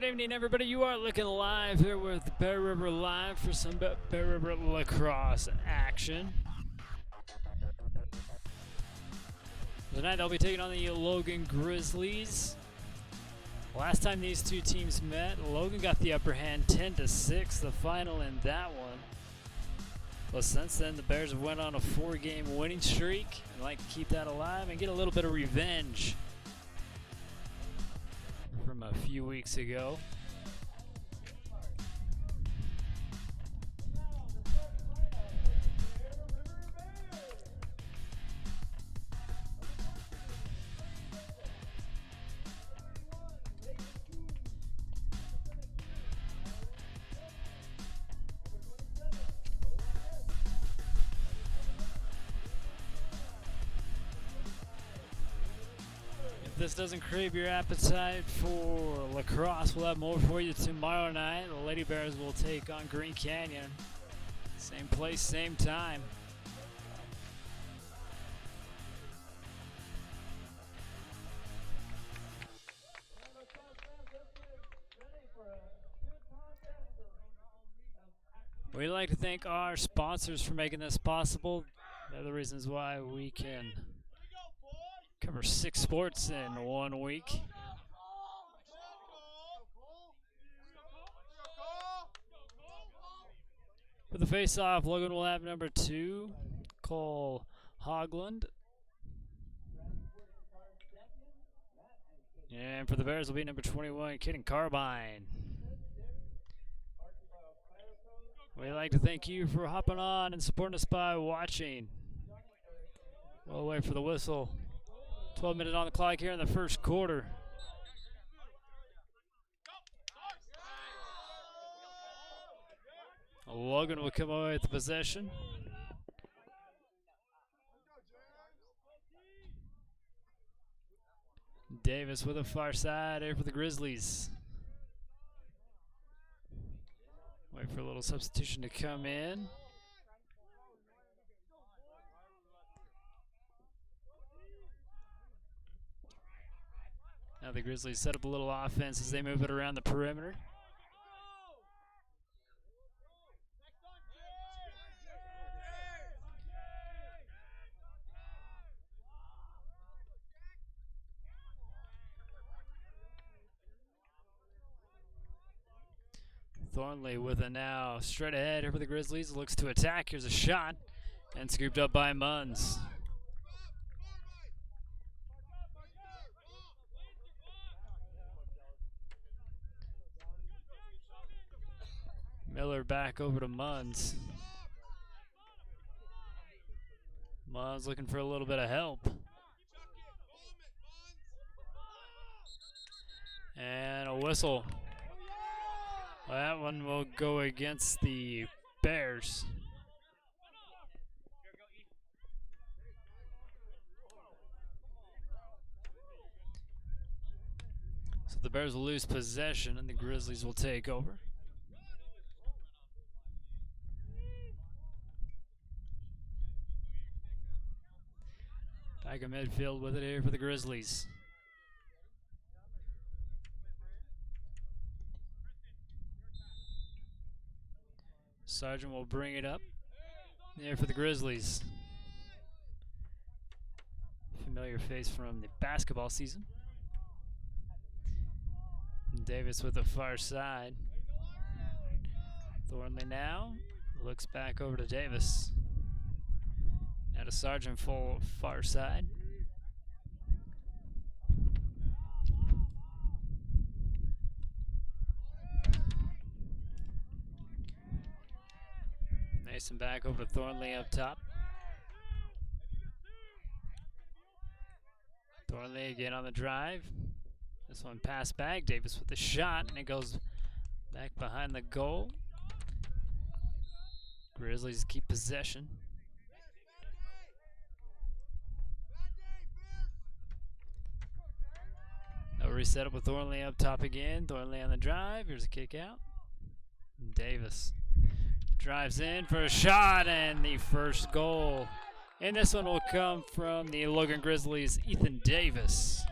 evening, everybody. You are looking live here with Bear River Live for some Bear River lacrosse action. Tonight they'll be taking on the Logan Grizzlies. Last time these two teams met, Logan got the upper hand 10-6, the final in that one. But since then, the Bears have went on a 4-game winning streak and like to keep that alive and get a little bit of revenge from a few weeks ago. If this doesn't crave your appetite for lacrosse, we'll have more for you tomorrow night. The Lady Bears will take on Green Canyon. Same place, same time. We'd like to thank our sponsors for making this possible. They're the reasons why we can cover 6 sports in 1 week. For the face-off, Logan will have number 2, Cole Hogland. And for the Bears will be number 21, Kitten Carbine. We'd like to thank you for hopping on and supporting us by watching. We'll wait for the whistle. 12 minutes on the clock here in the first quarter. Logan will come away with the possession. Davis with a far side here for the Grizzlies. Wait for a little substitution to come in. Now the Grizzlies set up a little offense as they move it around the perimeter. Thornley with it now. Straight ahead here for the Grizzlies. Looks to attack. Here's a shot. And scooped up by Munns. Miller back over to Munns. Munns looking for a little bit of help. And a whistle. Well, that one will go against the Bears. So the Bears will lose possession and the Grizzlies will take over. Back in midfield with it here for the Grizzlies. Sargent will bring it up there for the Grizzlies. Familiar face from the basketball season. Davis with the far side. Thornley now looks back over to Davis. Now to Sargent full far side. Mason back over to Thornley up top. Thornley again on the drive. This one pass back. Davis with the shot, and it goes back behind the goal. Grizzlies keep possession. They'll reset up with Thornley up top again. Thornley on the drive. Here's a kick out. Davis drives in for a shot, and the first goal. And this one will come from the Logan Grizzlies' Ethan Davis.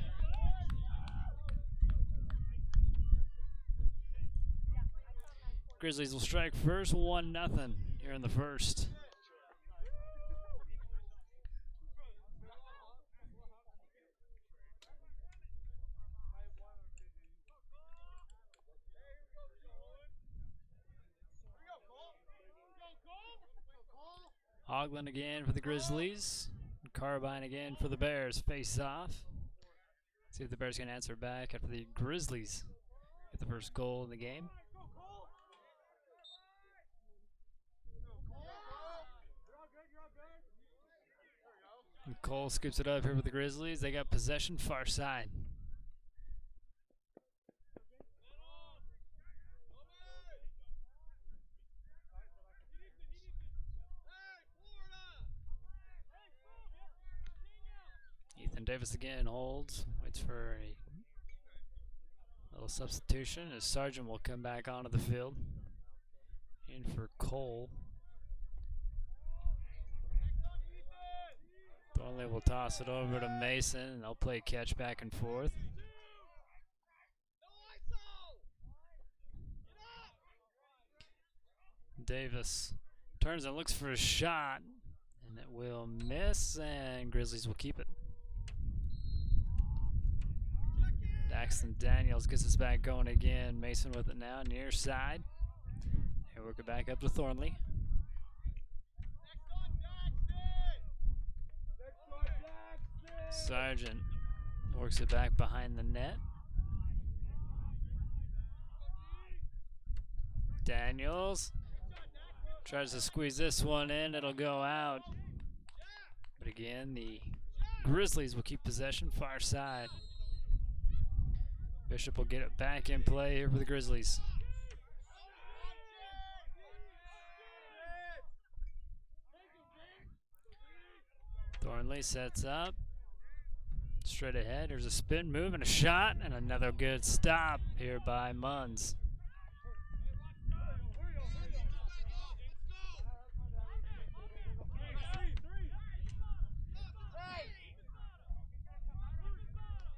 Grizzlies will strike first, 1-0 here in the first. Hogland again for the Grizzlies. Carbine again for the Bears. Face off. See if the Bears can answer back after the Grizzlies get the first goal in the game. And Cole scoops it up here with the Grizzlies. They got possession far side. Ethan Davis again holds, waits for a little substitution as Sargent will come back onto the field. In for Cole. Thornley will toss it over to Mason, and they'll play catch back and forth. Davis turns and looks for a shot, and it will miss, and Grizzlies will keep it. Daxton Daniels gets us back going again. Mason with it now, near side. They work it back up to Thornley. Sargent works it back behind the net. Daniels tries to squeeze this one in. It'll go out. But again, the Grizzlies will keep possession far side. Bishop will get it back in play here for the Grizzlies. Thornley sets up. Straight ahead, there's a spin move and a shot, and another good stop here by Munns.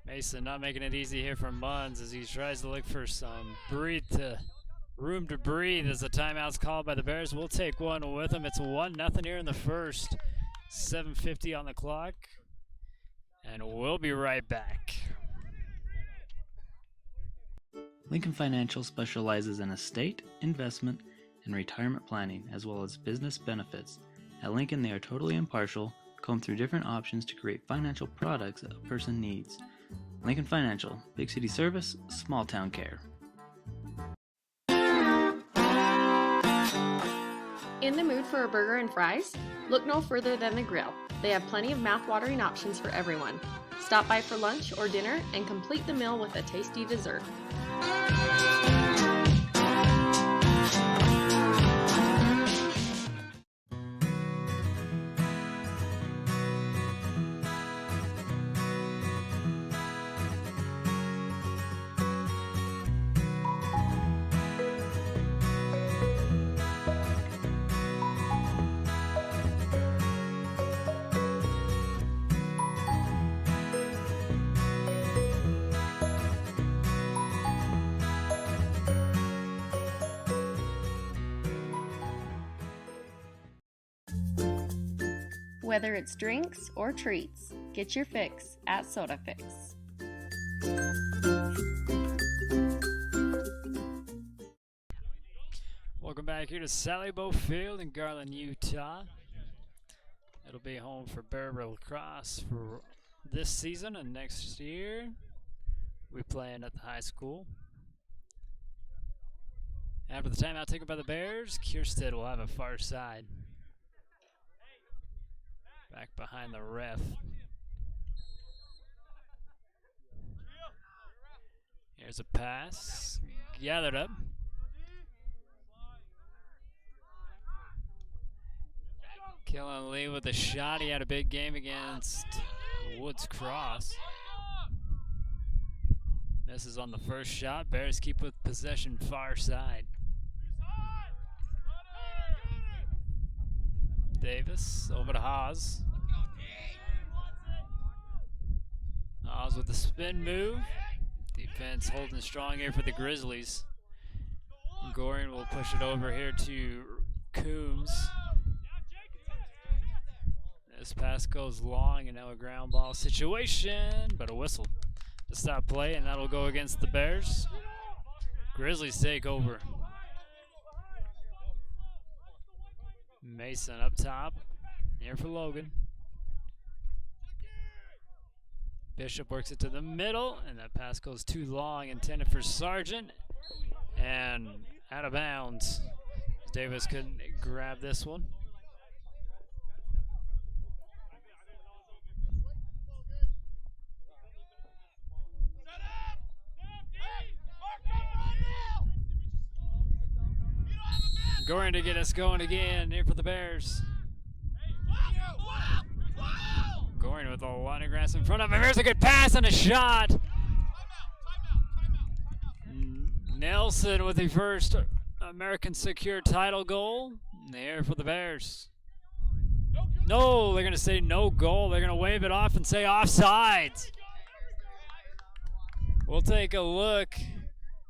Mason not making it easy here for Munns as he tries to look for some room to breathe as the timeout's called by the Bears. We'll take one with them. It's 1-0 here in the first. 7:50 on the clock. And we'll be right back. Lincoln Financial specializes in estate, investment, and retirement planning, as well as business benefits. At Lincoln, they are totally impartial, comb through different options to create financial products that a person needs. Lincoln Financial, big city service, small town care. In the mood for a burger and fries? Look no further than the Grill. They have plenty of mouth-watering options for everyone. Stop by for lunch or dinner and complete the meal with a tasty dessert. Whether it's drinks or treats, get your fix at Soda Fix. Welcome back here to Sally Bow Field in Garland, Utah. It'll be home for Bear Lacrosse for this season, and next year we playing at the high school. After the timeout taken by the Bears, Kierstead will have a far side. Back behind the ref. Here's a pass. Gathered up. Killen Lee with a shot. He had a big game against Woods Cross. Misses on the first shot. Bears keep with possession far side. Davis over to Haas. Haas with the spin move. Defense holding strong here for the Grizzlies. And Goring will push it over here to Coombs. This pass goes long, and now a ground ball situation, but a whistle to stop play, and that'll go against the Bears. Grizzlies take over. Mason up top, here for Logan. Bishop works it to the middle, and that pass goes too long, intended for Sargent, and out of bounds. Davis couldn't grab this one. Going to get us going again here for the Bears. Goring with a lot of grass in front of him. Here's a good pass and a shot. Nelson with the first American Secure title goal. There for the Bears. No, they're going to say no goal. They're going to wave it off and say offsides. We'll take a look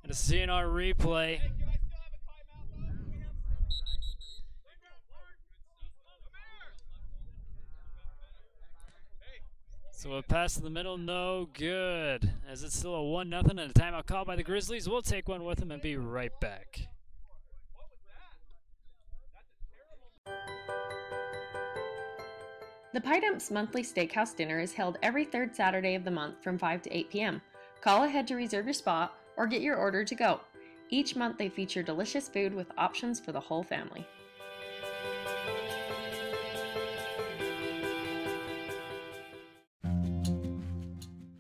at a CNR replay. So a pass to the middle, no good. As it's still a 1-0 and a timeout call by the Grizzlies. We'll take one with them and be right back. The Pie Dump's monthly steakhouse dinner is held every third Saturday of the month from 5 to 8 p.m. Call ahead to reserve your spot or get your order to go. Each month they feature delicious food with options for the whole family.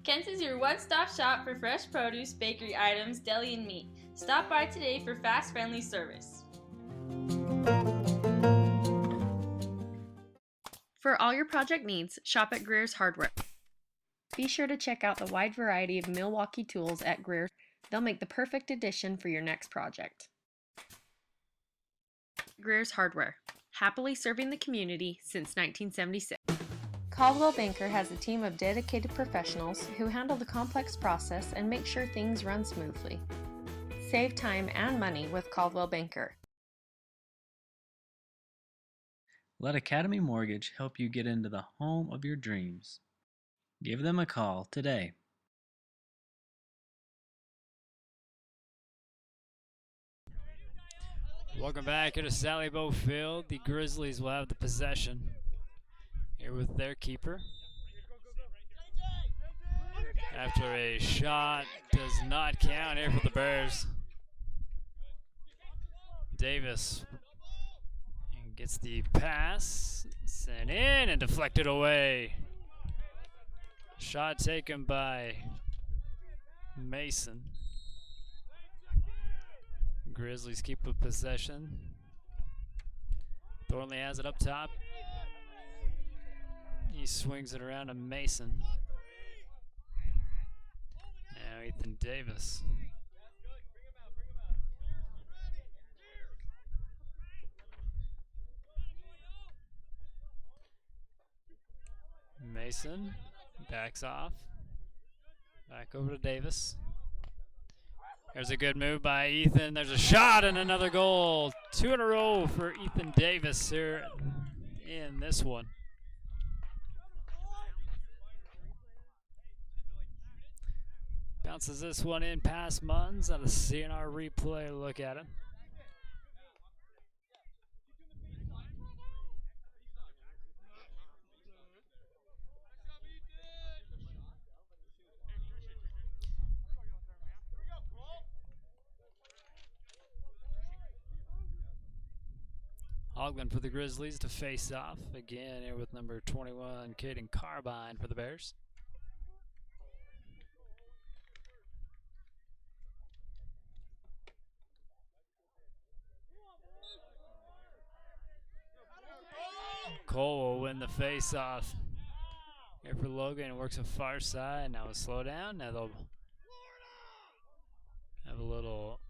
Kent's is your one-stop shop for fresh produce, bakery items, deli, and meat. Stop by today for fast, friendly service. For all your project needs, shop at Greer's Hardware. Be sure to check out the wide variety of Milwaukee tools at Greer. They'll make the perfect addition for your next project. Greer's Hardware, happily serving the community since 1976. Caldwell Banker has a team of dedicated professionals who handle the complex process and make sure things run smoothly. Save time and money with Caldwell Banker. Let Academy Mortgage help you get into the home of your dreams. Give them a call today. Welcome back here to Sally Bow Field. The Grizzlies will have the possession here with their keeper. After a shot does not count here for the Bears. Davis gets the pass, sent in and deflected away. Shot taken by Mason. Grizzlies keep a possession. Thornley has it up top. He swings it around to Mason. Now Ethan Davis. Mason backs off. Back over to Davis. There's a good move by Ethan. There's a shot and another goal. 2 in a row for Ethan Davis here in this one. Bounces this one in past Munns on a CNR replay. Look at it. Logan for the Grizzlies to face off again here with number 21, Caden Carbine for the Bears. Cole will win the face-off here for Logan. Works a far side. Now a slow down. Now they'll have a little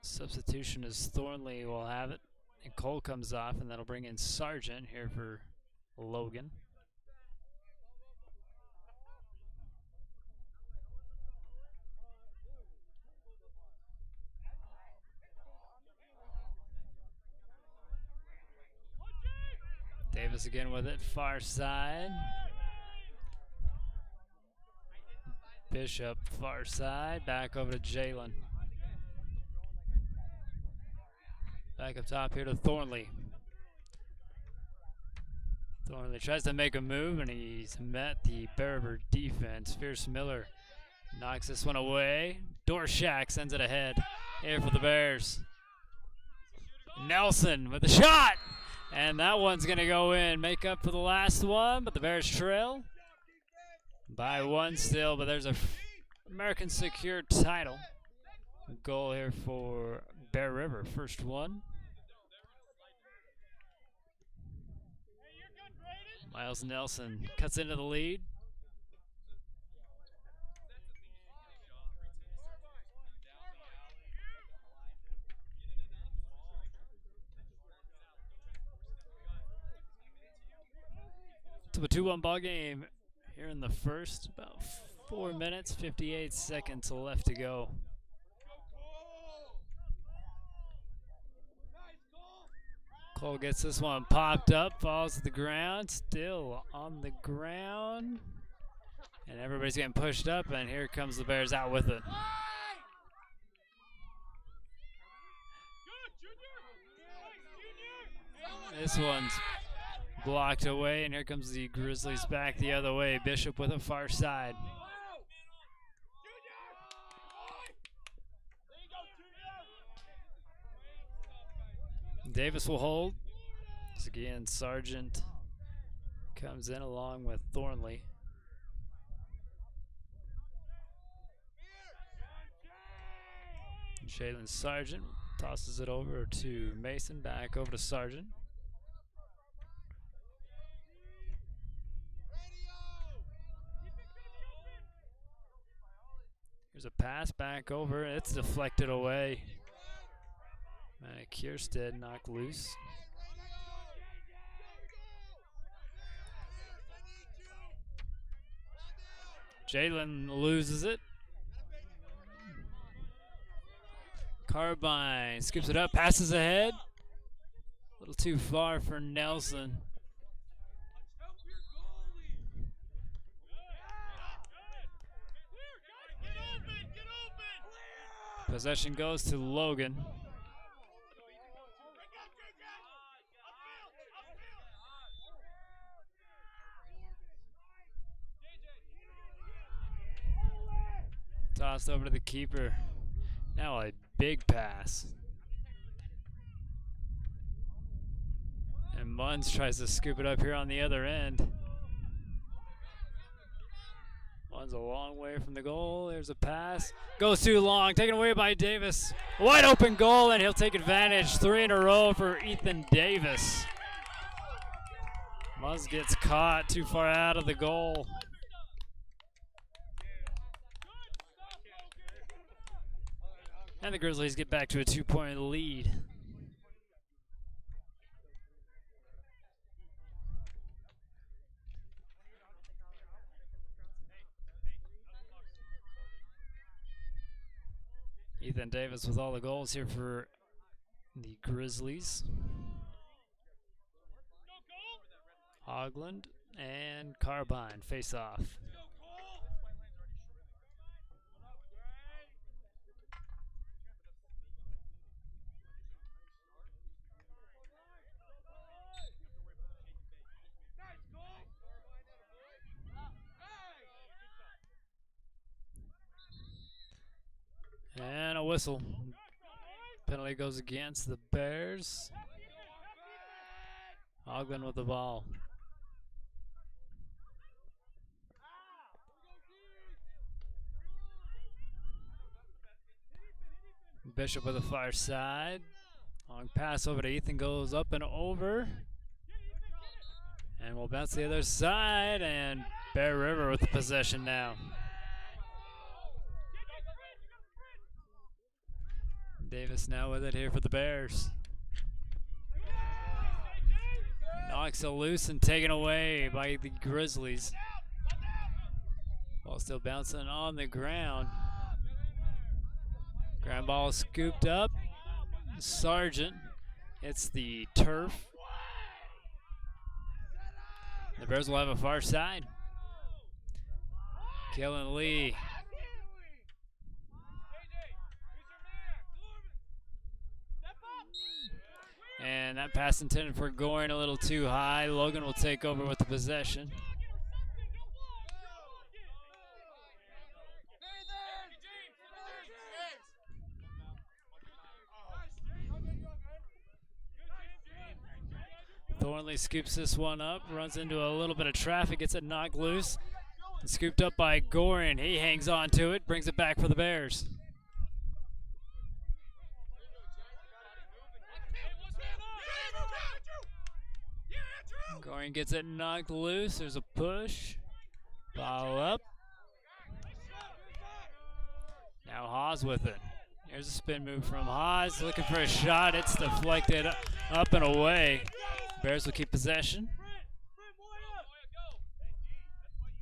substitution as Thornley will have it. And Cole comes off, and that'll bring in Sargent here for Logan. Davis again with it, far side. Bishop, far side, back over to Jalen. Back up top here to Thornley. Thornley tries to make a move, and he's met the Bear River defense. Fierce Miller knocks this one away. Dorshak sends it ahead here for the Bears. Nelson with the shot, and that one's going to go in. Make up for the last one, but the Bears trail by one still, but there's a American Secure title. A goal here for Bear River, first one. Miles Nelson cuts into the lead. To a 2-1 ball game here in the first. About 4 minutes, 58 seconds left to go. Cole gets this one popped up, falls to the ground, still on the ground. And everybody's getting pushed up, and here comes the Bears out with it. This one's blocked away, and here comes the Grizzlies back the other way. Bishop with a far side. Davis will hold. Once again, Sargent comes in along with Thornley. Shaylin Sargent tosses it over to Mason, back over to Sargent. Here's a pass back over. It's deflected away. Kierstead knocked loose. Jalen loses it. Carbine skips it up, passes ahead. A little too far for Nelson. Possession goes to Logan. Tossed over to the keeper. Now a big pass. And Munns tries to scoop it up here on the other end. Munns a long way from the goal. There's a pass. Goes too long. Taken away by Davis. Wide open goal, and he'll take advantage. 3 in a row for Ethan Davis. Munns gets caught too far out of the goal. And the Grizzlies get back to a 2-point lead. Ethan Davis with all the goals here for the Grizzlies. Hogland and Carbine face off. And a whistle. Penalty goes against the Bears. Ogden with the ball. Bishop with the far side. Long pass over to Ethan, goes up and over. And we'll bounce the other side, and Bear River with the possession now. Davis now with it here for the Bears. Knocks it loose and taken away by the Grizzlies. Ball still bouncing on the ground. Ground ball scooped up. Sargent hits the turf. The Bears will have a far side. Kellen Lee. And that pass intended for Goring a little too high. Logan will take over with the possession. Thornley scoops this one up, runs into a little bit of traffic, gets it knocked loose. And scooped up by Gorin. He hangs on to it, brings it back for the Bears. Gorin gets it knocked loose. There's a push. Follow up. Now Haas with it. Here's a spin move from Haas. Looking for a shot. It's deflected up and away. Bears will keep possession.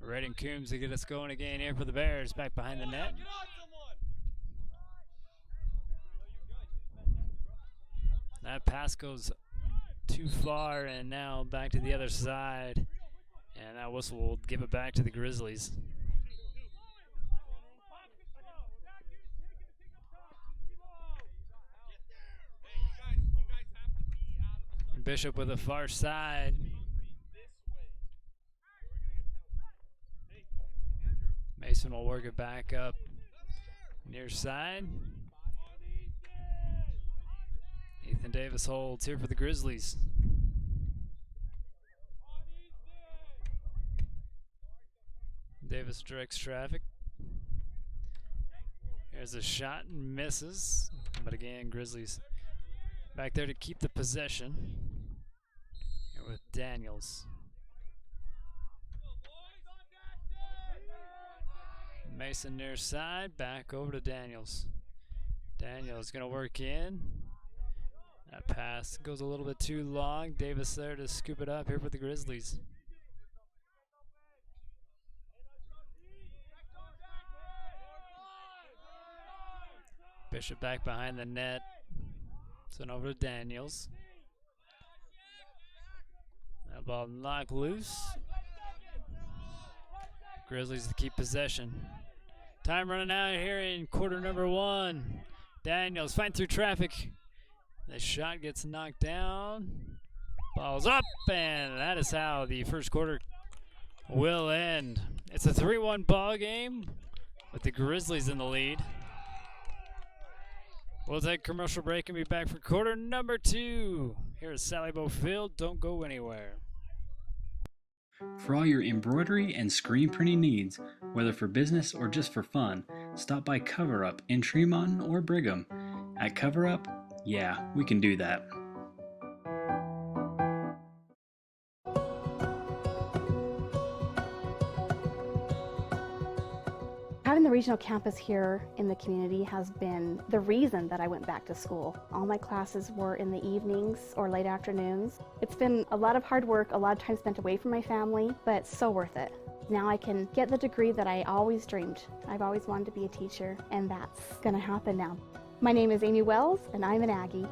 Redding Coombs to get us going again here for the Bears. Back behind the net. That pass goes too far, and now back to the other side. And that whistle will give it back to the Grizzlies. Bishop with a far side. Mason will work it back up near side. Ethan Davis holds here for the Grizzlies. Davis directs traffic. Here's a shot and misses. But again, Grizzlies back there to keep the possession. Here with Daniels. Mason near side, back over to Daniels. Daniels gonna work in. That pass goes a little bit too long. Davis there to scoop it up here for the Grizzlies. Bishop back behind the net. Sent over to Daniels. That ball knocked loose. Grizzlies to keep possession. Time running out here in quarter number one. Daniels fighting through traffic. The shot gets knocked down. Ball's up, and that is how the first quarter will end. It's a 3-1 ball game with the Grizzlies in the lead. We'll take a commercial break and be back for quarter number two. Here at Sally Bow Field. Don't go anywhere. For all your embroidery and screen printing needs, whether for business or just for fun, stop by Cover Up in Tremont or Brigham. At Cover Up, yeah, we can do that. Having the regional campus here in the community has been the reason that I went back to school. All my classes were in the evenings or late afternoons. It's been a lot of hard work, a lot of time spent away from my family, but so worth it. Now I can get the degree that I always dreamed. I've always wanted to be a teacher, and that's going to happen now. My name is Amy Wells, and I'm an Aggie.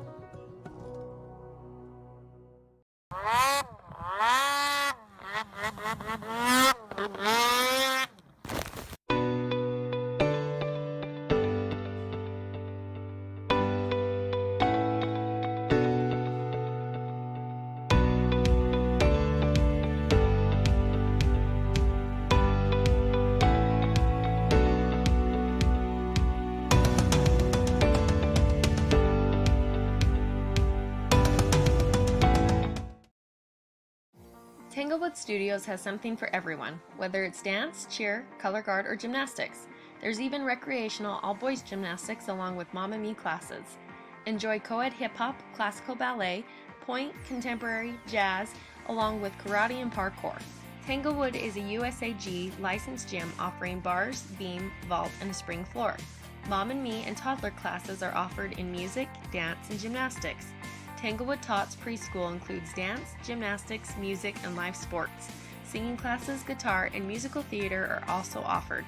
Tanglewood Studios has something for everyone, whether it's dance, cheer, color guard, or gymnastics. There's even recreational all-boys gymnastics along with Mamma Mia classes. Enjoy co-ed hip-hop, classical ballet, point, contemporary, jazz, along with karate and parkour. Tanglewood is a USAG licensed gym offering bars, beam, vault, and a spring floor. Mom and Me and toddler classes are offered in music, dance, and gymnastics. Tanglewood Tots Preschool includes dance, gymnastics, music, and live sports. Singing classes, guitar, and musical theater are also offered.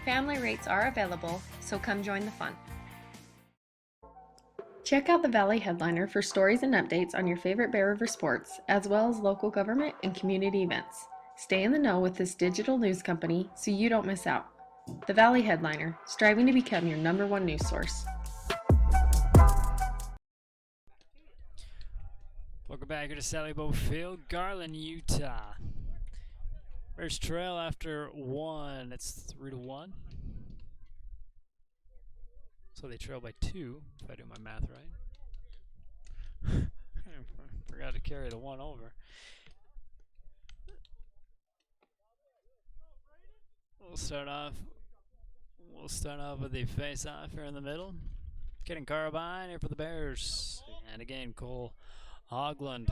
Family rates are available, so come join the fun. Check out the Valley Headliner for stories and updates on your favorite Bear River sports, as well as local government and community events. Stay in the know with this digital news company so you don't miss out. The Valley Headliner, striving to become your #1 news source. Welcome back here to Sally Bow Field, Garland, Utah. Bears trail after one. It's 3-1. So they trail by 2, if I do my math right. I forgot to carry the 1 over. We'll start off with the face-off here in the middle. Getting Carbine here for the Bears. And again, Cole Hogland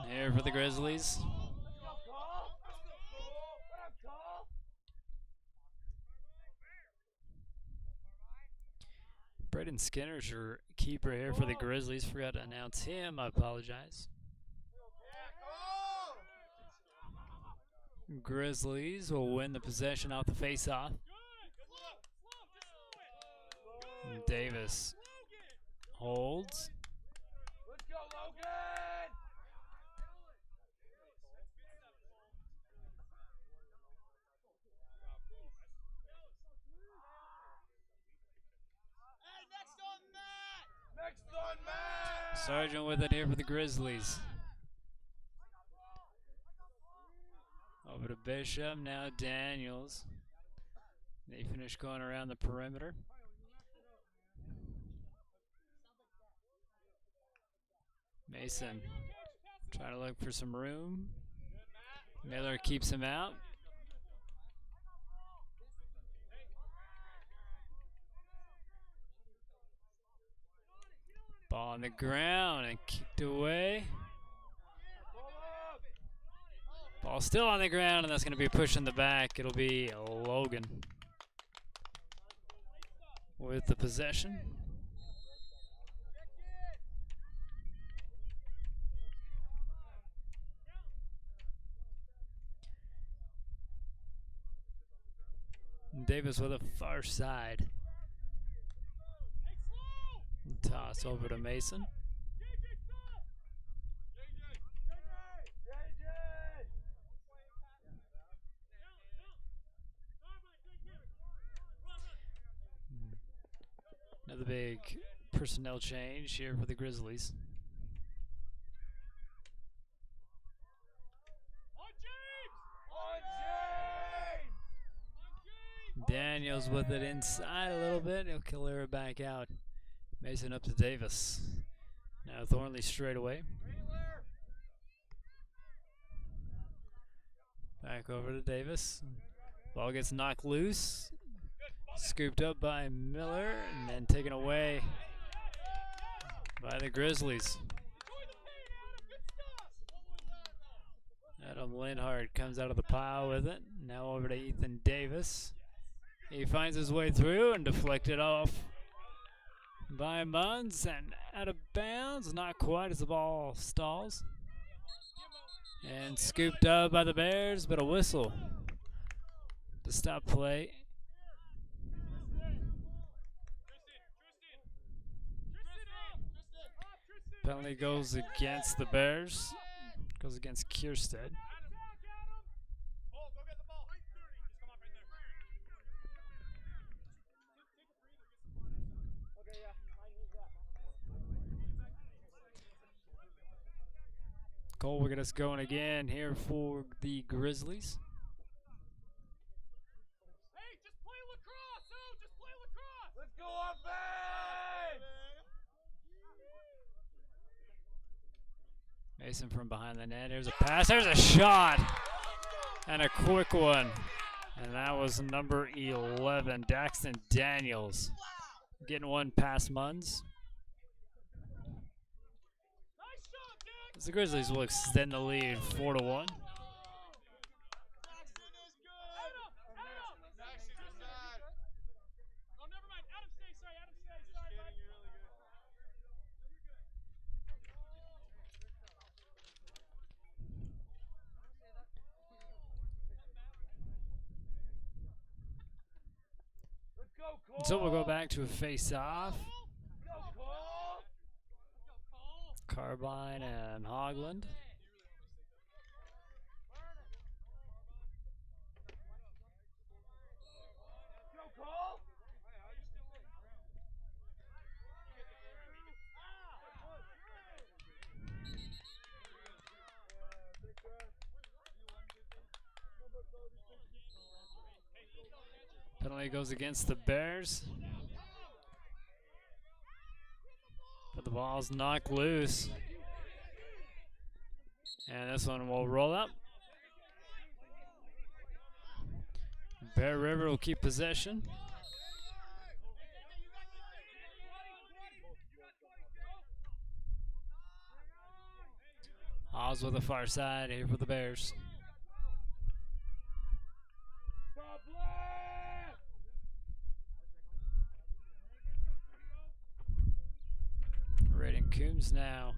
here for the Grizzlies. Braden Skinner's your keeper here for the Grizzlies. Forgot to announce him. I apologize. Grizzlies will win the possession off the face-off. Davis holds. Let's go, Logan! Hey, next on Matt! Next on Matt! Sargent with it here for the Grizzlies. Over to Bishop, now Daniels. They finish going around the perimeter. Mason trying to look for some room. Miller keeps him out. Ball on the ground and kicked away. Ball still on the ground, and that's going to be pushed in the back. It'll be Logan with the possession. Davis with a far side. Toss over to Mason. Another big personnel change here for the Grizzlies. Daniels with it inside a little bit. He'll clear it back out. Mason up to Davis. Now Thornley straight away. Back over to Davis. Ball gets knocked loose. Scooped up by Miller and then taken away by the Grizzlies. Adam Linhart comes out of the pile with it. Now over to Ethan Davis. He finds his way through and deflected off by Munns and out of bounds. Not quite as the ball stalls. And scooped up by the Bears, but a whistle to stop play. Penalty goes against the Bears. Goes against Kierstead. Cole will get us going again here for the Grizzlies. Hey, just play lacrosse! Oh, just play lacrosse! Let's go offense! Mason from behind the net. Here's a pass. There's a shot. And a quick one. And that was number 11, Daxton Daniels. Getting one past Munns. The Grizzlies will extend the lead 4-1. So we'll go back to a face-off. Carbine and Hogland. Penalty goes against the Bears. But the ball's knocked loose. And this one will roll up. Bear River will keep possession. Oz with the far side here for the Bears. Raiden Coombs now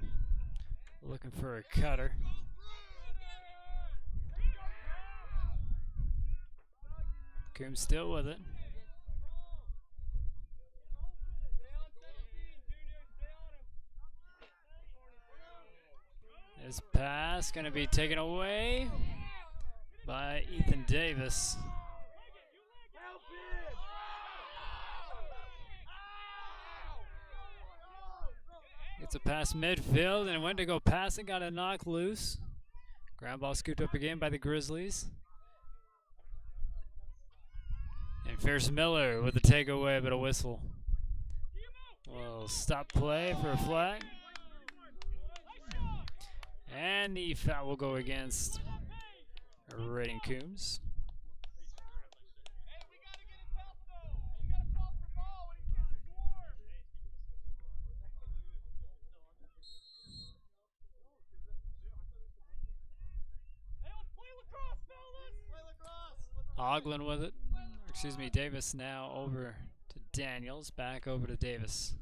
looking for a cutter. Coombs still with it. His pass going to be taken away by Ethan Davis. Gets a pass midfield and went to go pass and got a knock loose. Ground ball scooped up again by the Grizzlies. And Fierce Miller with the takeaway, but a whistle. Well, stop play for a flag. And the foul will go against Raiden Coombs. Oglen with it. Excuse me, Davis now over to Daniels. Back over to Davis.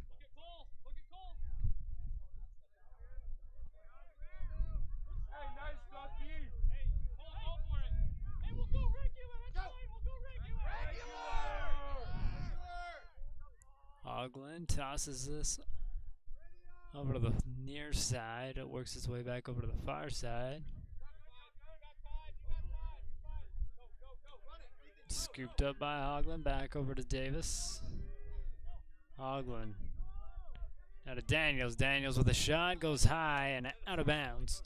Oglen tosses this over to the near side. It works its way back over to the far side. Scooped up by Hogland, back over to Davis. Hogland. Now to Daniels. Daniels with a shot, goes high and out of bounds.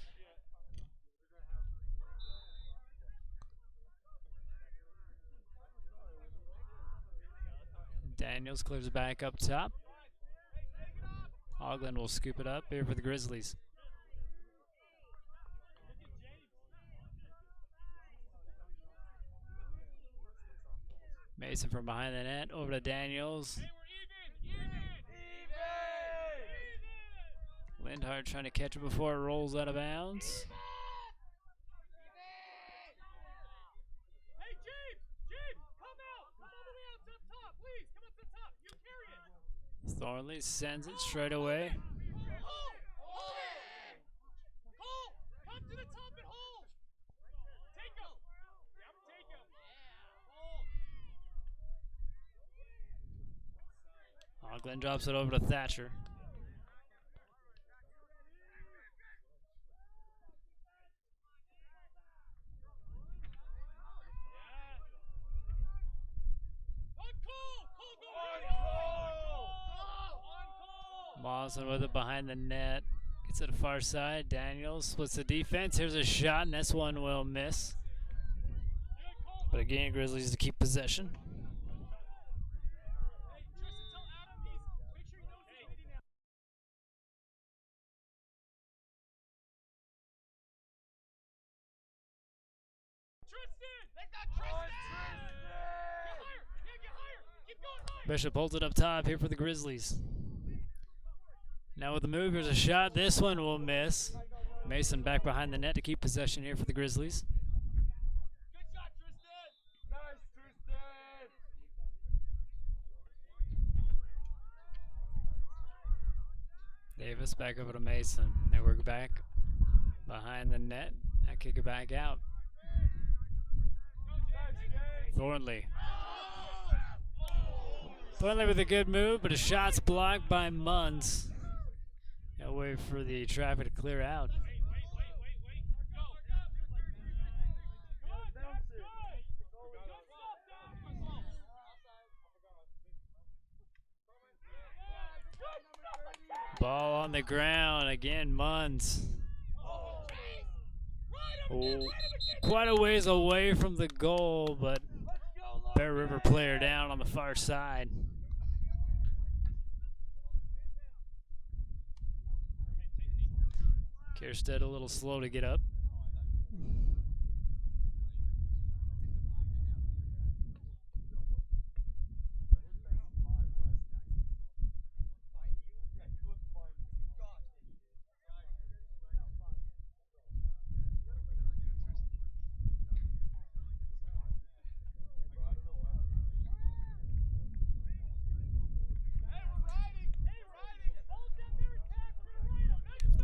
Daniels clears it back up top. Hogland will scoop it up here for the Grizzlies. Mason from behind the net, over to Daniels. Lindhart trying to catch it before it rolls out of bounds. Hey, James, come out. Come all the way out to the top, please. Come up to the top. You carry it. Thornley sends it straight away. Cole, come to the top and hold. Take him. Yep, take him. Oglen drops it over to Thatcher. Mawson with it behind the net. Gets to the far side. Daniels splits the defense. Here's a shot, and this one will miss. But again, Grizzlies to keep possession. Bishop holds it up top here for the Grizzlies. Now with the move, here's a shot. This one will miss. Mason back behind the net to keep possession here for the Grizzlies. Good shot, Tristan. Nice, Tristan. Davis back over to Mason. They work back behind the net. I kick it back out. Thornley. Thornley with a good move, but his shot's blocked by Munns. Gotta wait for the traffic to clear out. Ball on the ground again, Munns. Oh, quite a ways away from the goal, but Bear River player down on the far side. Kierstead a little slow to get up.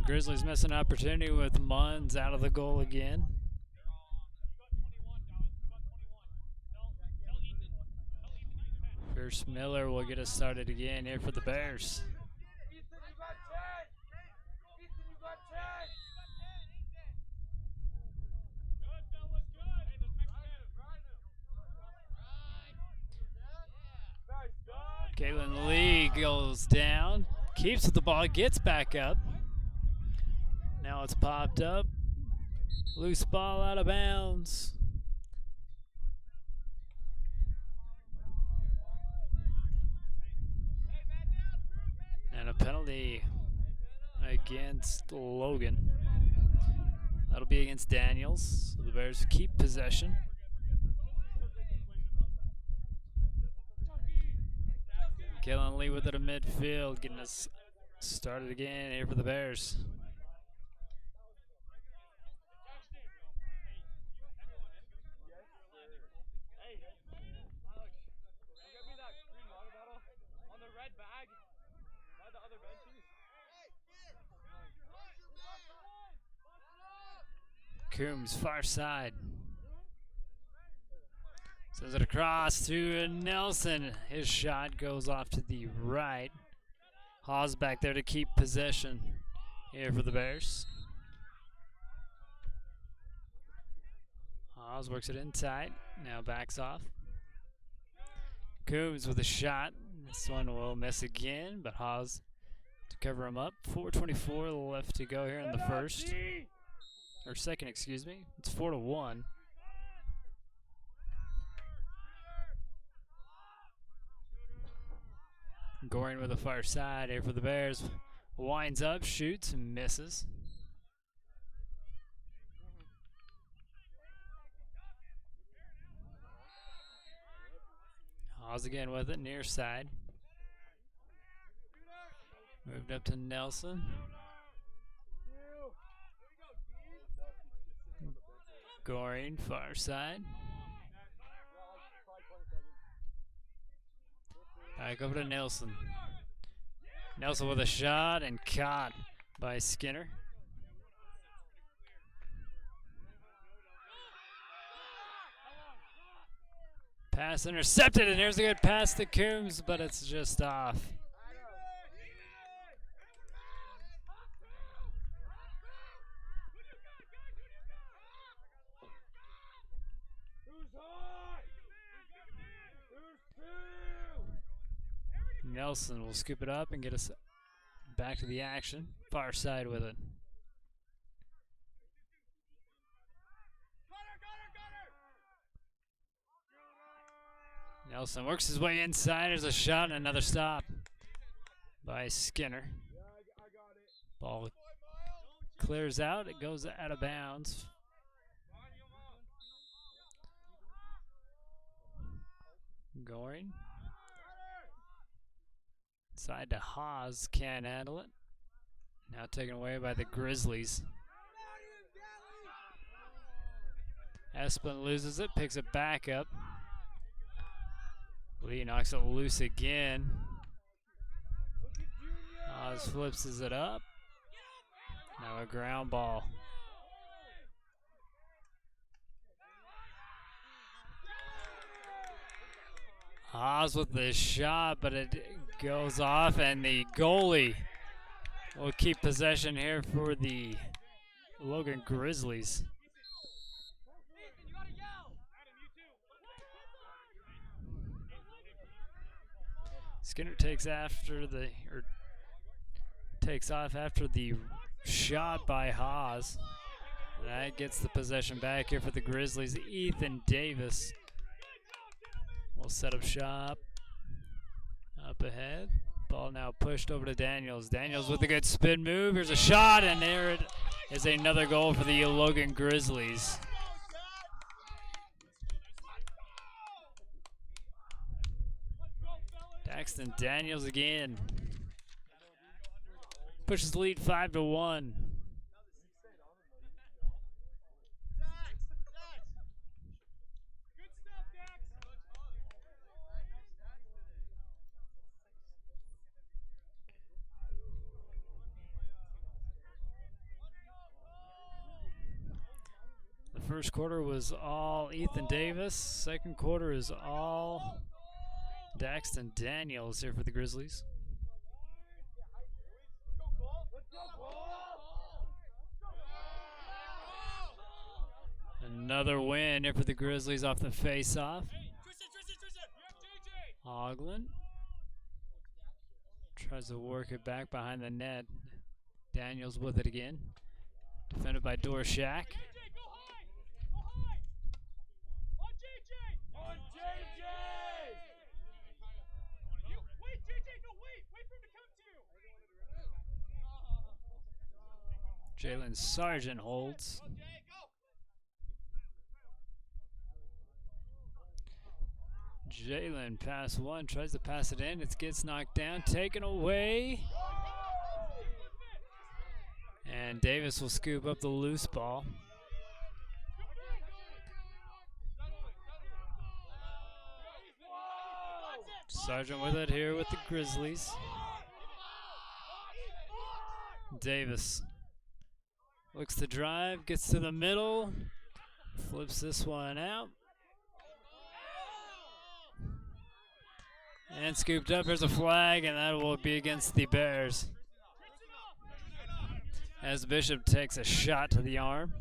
Grizzlies miss an opportunity with Munns out of the goal again. First Miller will get us started again here for the Bears. Caitlin Lee goes down, keeps with the ball, gets back up. Now it's popped up. Loose ball out of bounds. And a penalty against Logan. That'll be against Daniels. So the Bears keep possession. Kellen Lee with it in midfield, getting us started again here for the Bears. Coombs, far side. Sends it across to Nelson. His shot goes off to the right. Hawes back there to keep possession here for the Bears. Hawes works it inside. Now backs off. Coombs with a shot. This one will miss again, but Hawes to cover him up. 4:24 left to go here in the first. Or second, excuse me. It's 4-1. Goring with a far side here for the Bears. Winds up, shoots, and misses. Hawes again with it, near side. Moved up to Nelson. Goring, far side. Back over to Nelson. Nelson with a shot and caught by Skinner. Pass intercepted, and here's a good pass to Coombs, but it's just off. Nelson will scoop it up and get us back to the action. Far side with it. Nelson works his way inside. There's a shot and another stop by Skinner. Ball clears out. It goes out of bounds. Goring. Side to Hawes, can't handle it. Now taken away by the Grizzlies. Esplin loses it, picks it back up. Lee knocks it loose again. Hawes flips it up. Now a ground ball. Hawes with the shot, but it goes off, and the goalie will keep possession here for the Logan Grizzlies. Skinner takes off after the shot by Haas. That gets the possession back here for the Grizzlies. Ethan Davis will set up shop. Up ahead. Ball now pushed over to Daniels. Daniels with a good spin move. Here's a shot, and there it is, another goal for the Logan Grizzlies. Daxton Daniels again. Pushes the lead 5-1. The first quarter was all Ethan Davis. Second quarter is all Daxton Daniels here for the Grizzlies. Another win here for the Grizzlies off the face-off. Hoagland tries to work it back behind the net. Daniels with it again. Defended by Dorshak. Jalen Sargent holds. Jalen pass one, tries to pass it in. It gets knocked down, taken away. And Davis will scoop up the loose ball. Sargent with it here with the Grizzlies. Davis looks to drive, gets to the middle, flips this one out. And scooped up, here's a flag, and that will be against the Bears. As Bishop takes a shot to the arm.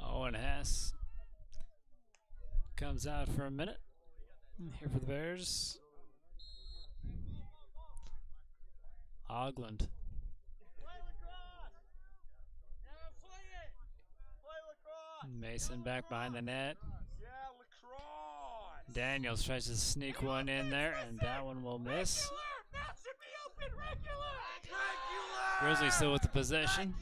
Owen Hess comes out for a minute. Here for the Bears. Hoagland. Mason back behind the net. Daniels tries to sneak one in there, and that one will miss. Grizzlies still with the possession.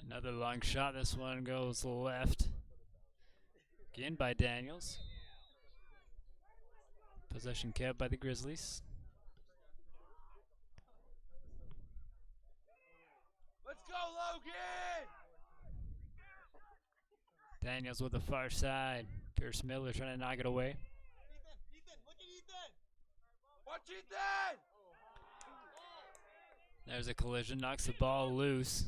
Another long shot. This one goes left. Again by Daniels. Possession kept by the Grizzlies. Let's go, Logan! Daniels with the far side. Pierce Miller trying to knock it away. Ethan, look at Ethan! Watch Ethan! There's a collision, knocks the ball loose.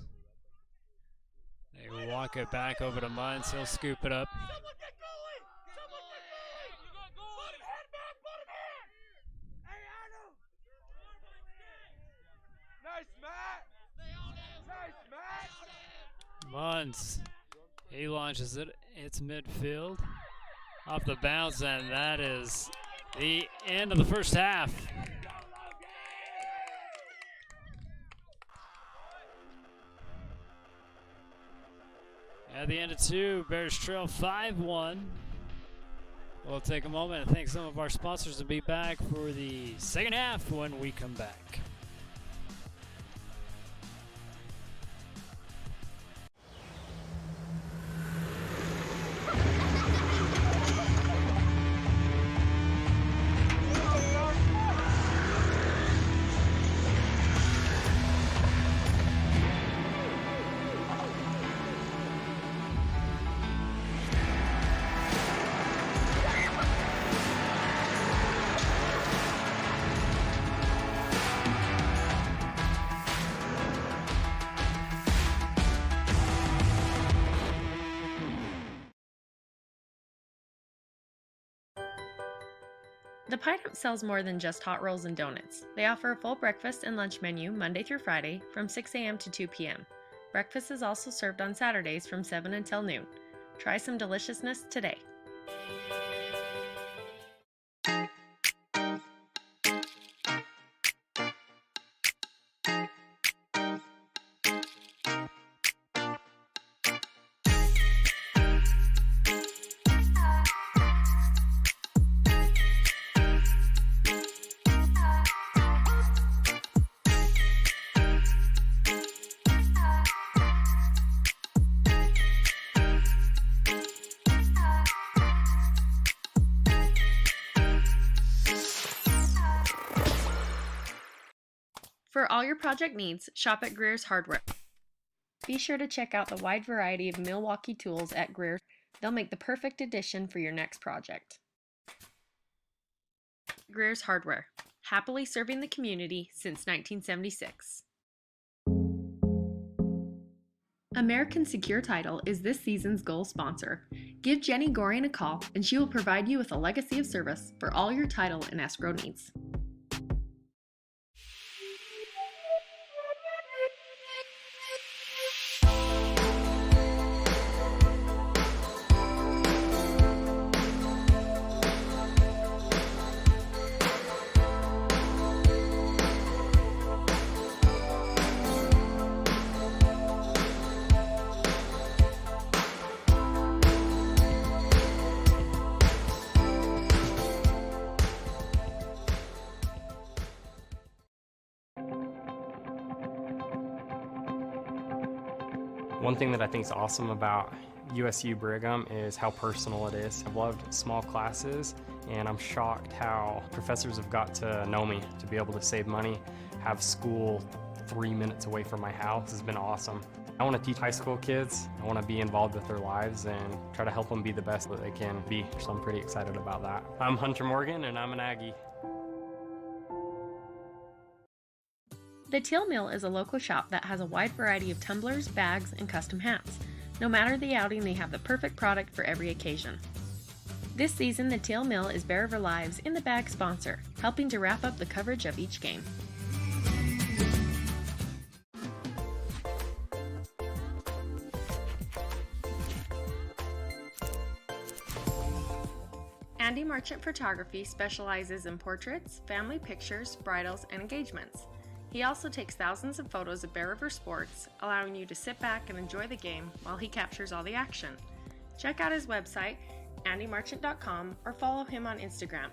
They walk it back over to Muntz. He'll scoop it up. Someone get going! Someone get going! Put him head back! Put him in! Hey, Adam! Nice, Matt! Nice, Matt! Muntz. He launches it. It's midfield. Off the bounce, and that is the end of the first half. At the end of two, Bears trail 5-1. We'll take a moment and thank some of our sponsors and be back for the second half when we come back. The Pie Dump sells more than just hot rolls and donuts. They offer a full breakfast and lunch menu Monday through Friday from 6 a.m. to 2 p.m. Breakfast is also served on Saturdays from 7 until noon. Try some deliciousness today. For all your project needs, shop at Greer's Hardware. Be sure to check out the wide variety of Milwaukee tools at Greer. They'll make the perfect addition for your next project. Greer's Hardware, happily serving the community since 1976. American Secure Title is this season's goal sponsor. Give Jenny Goring a call and she will provide you with a legacy of service for all your title and escrow needs. One thing that I think is awesome about USU Brigham is how personal it is. I've loved small classes, and I'm shocked how professors have got to know me. To be able to save money, have school 3 minutes away from my house has been awesome. I want to teach high school kids. I want to be involved with their lives and try to help them be the best that they can be. So I'm pretty excited about that. I'm Hunter Morgan, and I'm an Aggie. The Teal Mill is a local shop that has a wide variety of tumblers, bags, and custom hats. No matter the outing, they have the perfect product for every occasion. This season, the Teal Mill is Bear of Our Lives in the Bag sponsor, helping to wrap up the coverage of each game. Andy Marchant Photography specializes in portraits, family pictures, bridals, and engagements. He also takes thousands of photos of Bear River sports, allowing you to sit back and enjoy the game while he captures all the action. Check out his website, andymarchant.com, or follow him on Instagram.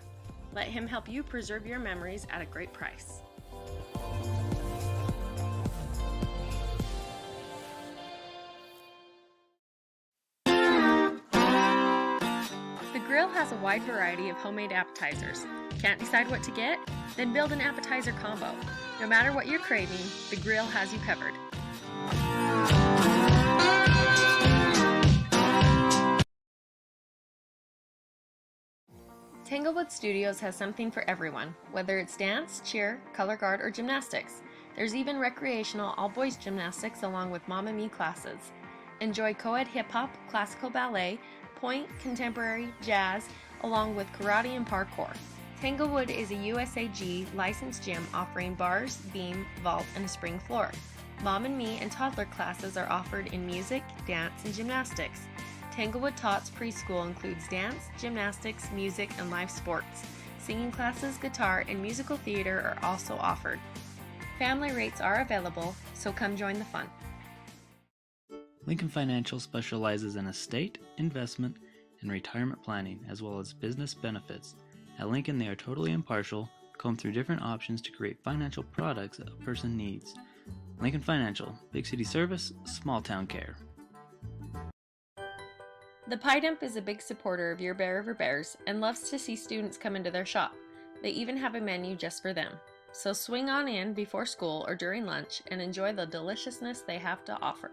Let him help you preserve your memories at a great price. The Grill has a wide variety of homemade appetizers. Can't decide what to get? Then build an appetizer combo. No matter what you're craving, the Grill has you covered. Tanglewood Studios has something for everyone, whether it's dance, cheer, color guard, or gymnastics. There's even recreational all-boys gymnastics along with Mamma Mia classes. Enjoy co-ed hip-hop, classical ballet, point, contemporary, jazz, along with karate and parkour. Tanglewood is a USAG licensed gym offering bars, beam, vault, and a spring floor. Mom and Me and toddler classes are offered in music, dance, and gymnastics. Tanglewood Tots Preschool includes dance, gymnastics, music, and live sports. Singing classes, guitar, and musical theater are also offered. Family rates are available, so come join the fun. Lincoln Financial specializes in estate, investment, and retirement planning, as well as business benefits. At Lincoln, they are totally impartial, comb through different options to create financial products a person needs. Lincoln Financial, big city service, small town care. The Pie Dump is a big supporter of your Bear River Bears and loves to see students come into their shop. They even have a menu just for them. So swing on in before school or during lunch and enjoy the deliciousness they have to offer.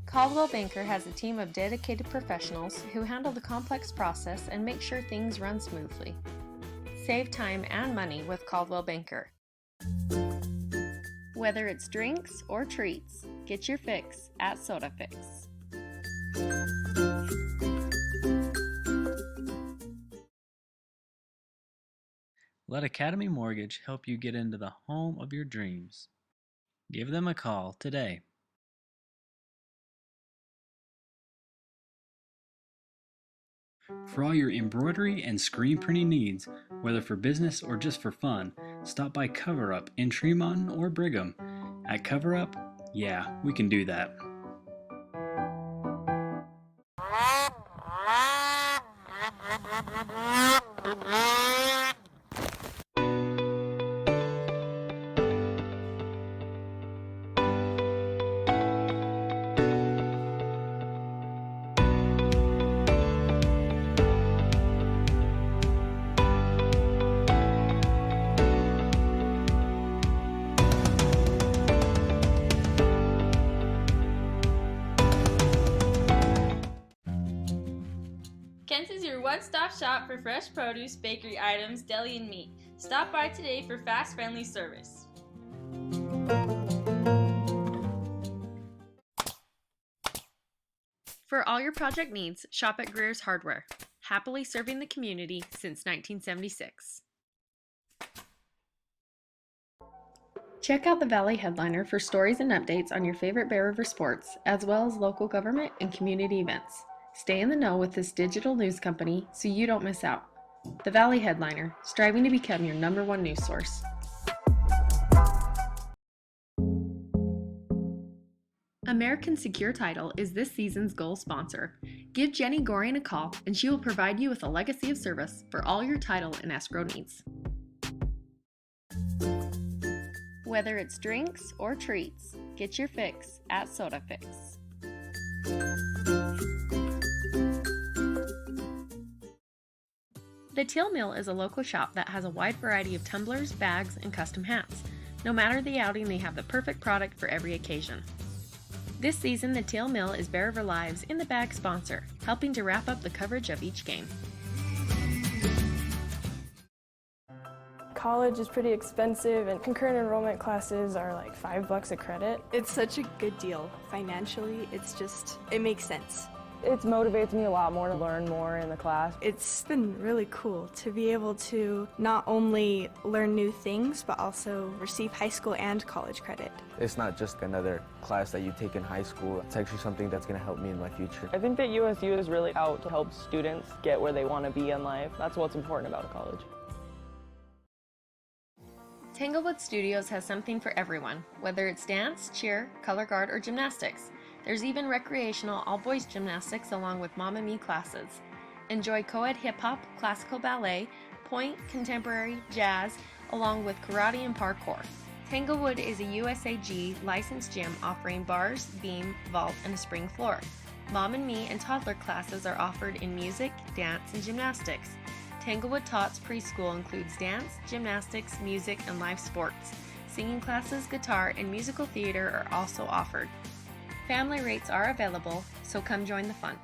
Caldwell Banker has a team of dedicated professionals who handle the complex process and make sure things run smoothly. Save time and money with Caldwell Banker. Whether it's drinks or treats, get your fix at Soda Fix. Let Academy Mortgage help you get into the home of your dreams. Give them a call today. For all your embroidery and screen printing needs, whether for business or just for fun, stop by Cover Up in Tremont or Brigham. At Cover Up, yeah, we can do that. Kent's is your one-stop shop for fresh produce, bakery items, deli, and meat. Stop by today for fast, friendly service. For all your project needs, shop at Greer's Hardware. Happily serving the community since 1976. Check out the Valley Headliner for stories and updates on your favorite Bear River sports, as well as local government and community events. Stay in the know with this digital news company so you don't miss out. The Valley Headliner, striving to become your #1 news source. American Secure Title is this season's goal sponsor. Give Jenny Gorian a call and she will provide you with a legacy of service for all your title and escrow needs. Whether it's drinks or treats, get your fix at Soda Fix. The Teal Mill is a local shop that has a wide variety of tumblers, bags, and custom hats. No matter the outing, they have the perfect product for every occasion. This season, the Teal Mill is Bear River Live's In the Bag sponsor, helping to wrap up the coverage of each game. College is pretty expensive and concurrent enrollment classes are like $5 a credit. It's such a good deal. Financially, it makes sense. It motivates me a lot more to learn more in the class. It's been really cool to be able to not only learn new things, but also receive high school and college credit. It's not just another class that you take in high school. It's actually something that's going to help me in my future. I think that USU is really out to help students get where they want to be in life. That's what's important about a college. Tanglewood Studios has something for everyone, whether it's dance, cheer, color guard, or gymnastics. There's even recreational all-boys gymnastics along with Mama Me classes. Enjoy co-ed hip-hop, classical ballet, point, contemporary, jazz, along with karate and parkour. Tanglewood is a USAG licensed gym offering bars, beam, vault, and a spring floor. Mom and Me and toddler classes are offered in music, dance, and gymnastics. Tanglewood Tots Preschool includes dance, gymnastics, music, and live sports. Singing classes, guitar, and musical theater are also offered. Family rates are available, so come join the fun.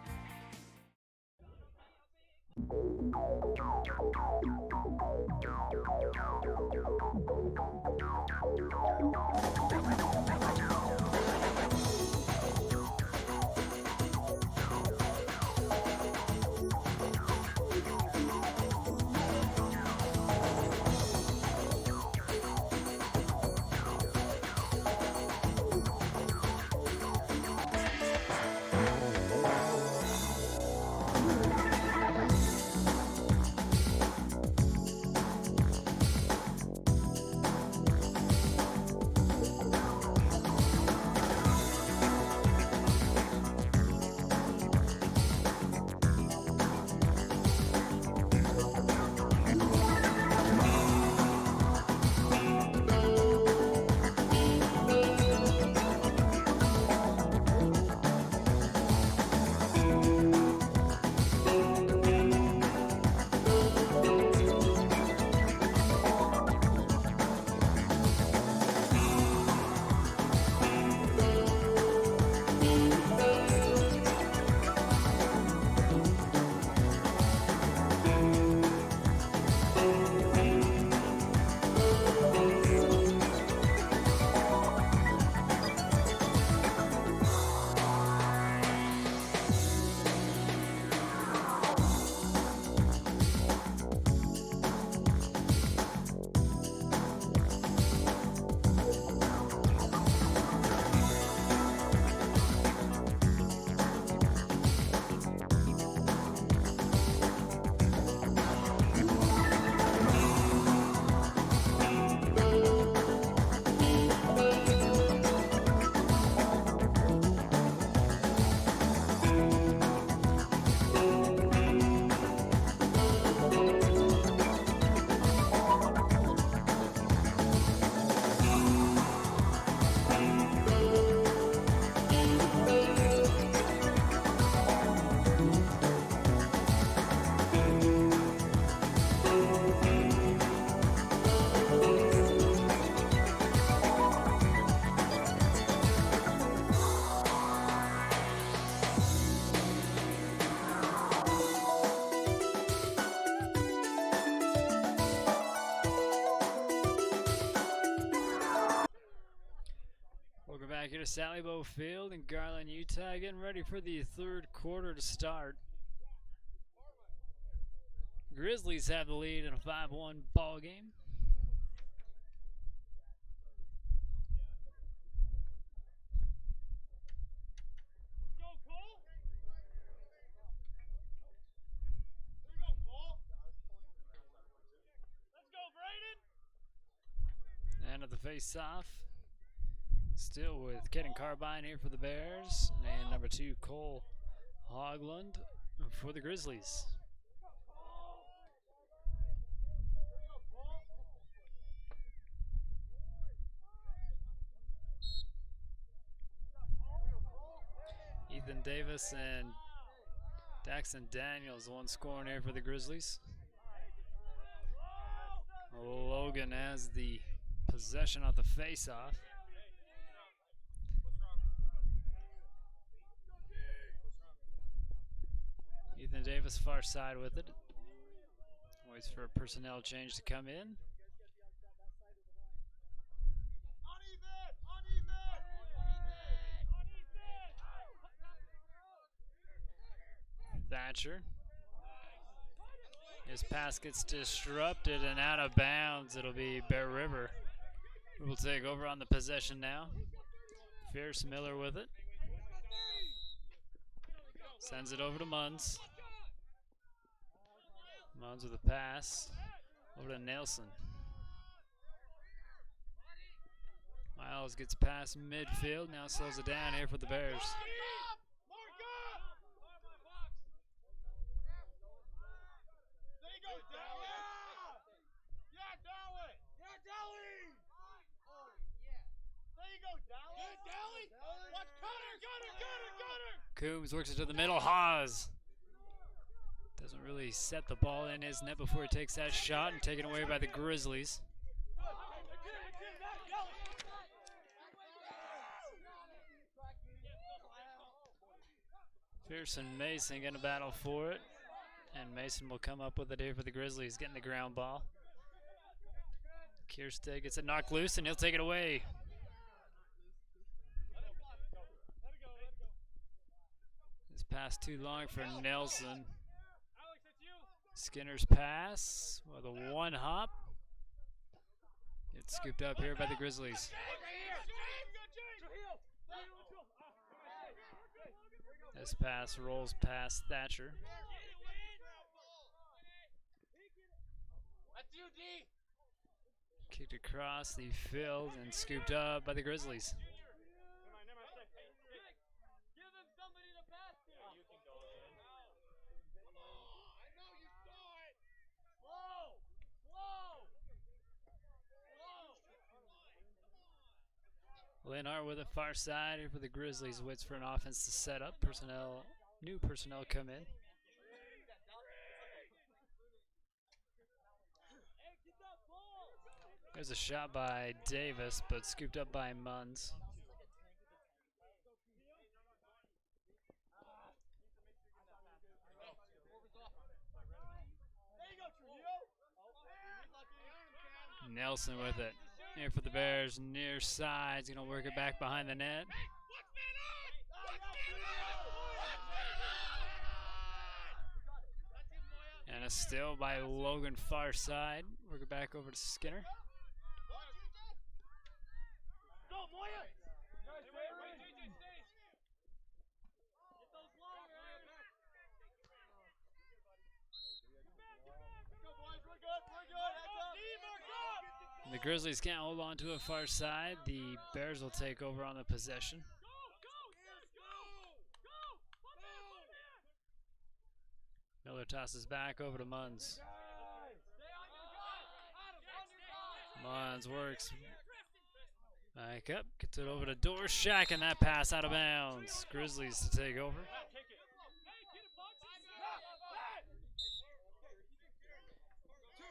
Sally Bow Field in Garland, Utah, getting ready for the third quarter to start. Grizzlies have the lead in a 5-1 ball game. And at the face-off, still with Kid and Carbine here for the Bears, and number 2 Cole Hogland for the Grizzlies. Ethan Davis and Daxton Daniels, the one scoring here for the Grizzlies. Logan has the possession off the face-off. Ethan Davis far side with it. Waits for a personnel change to come in. Thatcher. His pass gets disrupted and out of bounds. It'll be Bear River who will take over on the possession now. Fierce Miller with it. Sends it over to Munns. Munns with a pass over to Nelson. Miles gets past midfield, now slows it down here for the Bears. Coombs works it to the middle. Haas doesn't really set the ball in his net before he takes that shot, and taken away by the Grizzlies. Pearson Mason gonna battle for it, and Mason will come up with it here for the Grizzlies, getting the ground ball. Kierstead gets it knocked loose, and he'll take it away. This pass too long for Nelson. Skinner's pass with a one hop. Gets scooped up here by the Grizzlies. This pass rolls past Thatcher. Kicked across the field and scooped up by the Grizzlies. Linhart with a far side here for the Grizzlies. Waits for an offense to set up. New personnel come in. There's a shot by Davis, but scooped up by Munns. Nelson with it. Here for the Bears, near side. He's going to work it back behind the net. And a steal by Logan far side. Work it back over to Skinner. And the Grizzlies can't hold on to it far side. The Bears will take over on the possession. Miller tosses back over to Munns. Munns works back up, gets it over to Dorshak, and that pass out of bounds. Grizzlies to take over.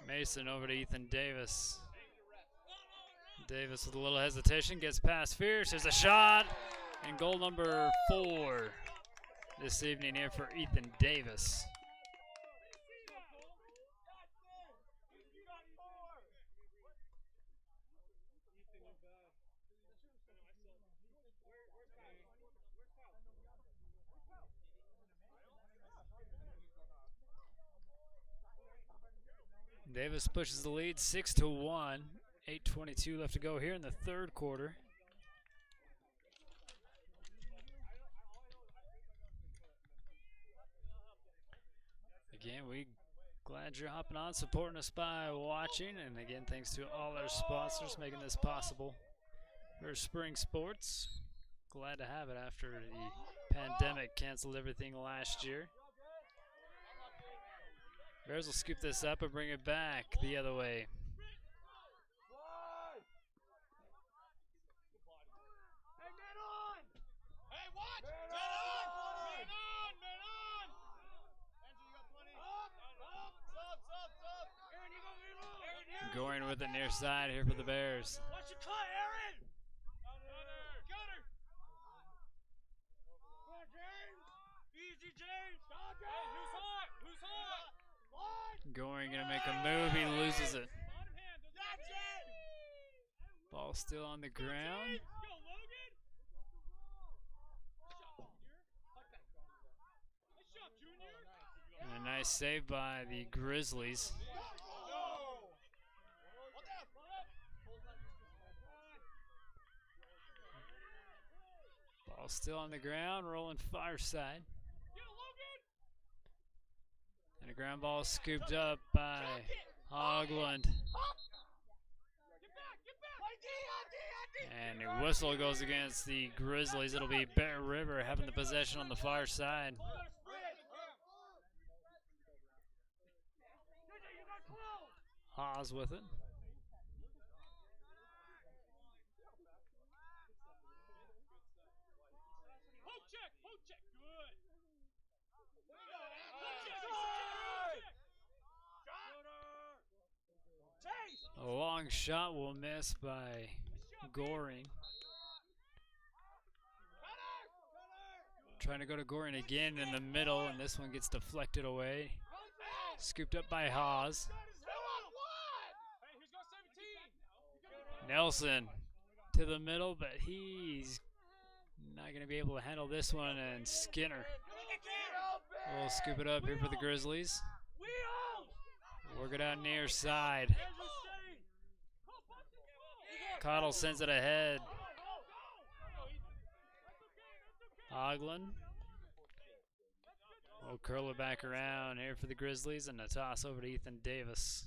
Mason over to Ethan Davis. Davis with a little hesitation, gets past Fierce. There's a shot, and goal number 4 this evening here for Ethan Davis. Davis pushes the lead 6-1. 8:22 left to go here in the third quarter. Again, we glad you're hopping on, supporting us by watching, and again, thanks to all our sponsors making this possible for spring sports. Glad to have it after the pandemic canceled everything last year. Bears will scoop this up and bring it back the other way. Going with it near side here for the Bears. Watch your cut, Aaron! Gunner! Come on, James! Easy, James! Hey, who's hot? Who's hot? Goring gonna make a move, he loses it. Ball still on the ground. Go, Logan! Nice shot, Junior! And a nice save by the Grizzlies. Ball still on the ground, rolling far side. And a ground ball scooped up by Hogland. And a whistle goes against the Grizzlies. It'll be Bear River having the possession on the far side. Haas with it. A long shot will miss by Goring. Trying to go to Goring again in the middle, and this one gets deflected away. Scooped up by Haas. Nelson to the middle, but he's not going to be able to handle this one, and Skinner will scoop it up here for the Grizzlies. Work it out near side. Cottle sends it ahead. Hogland will curl it back around here for the Grizzlies, and a toss over to Ethan Davis.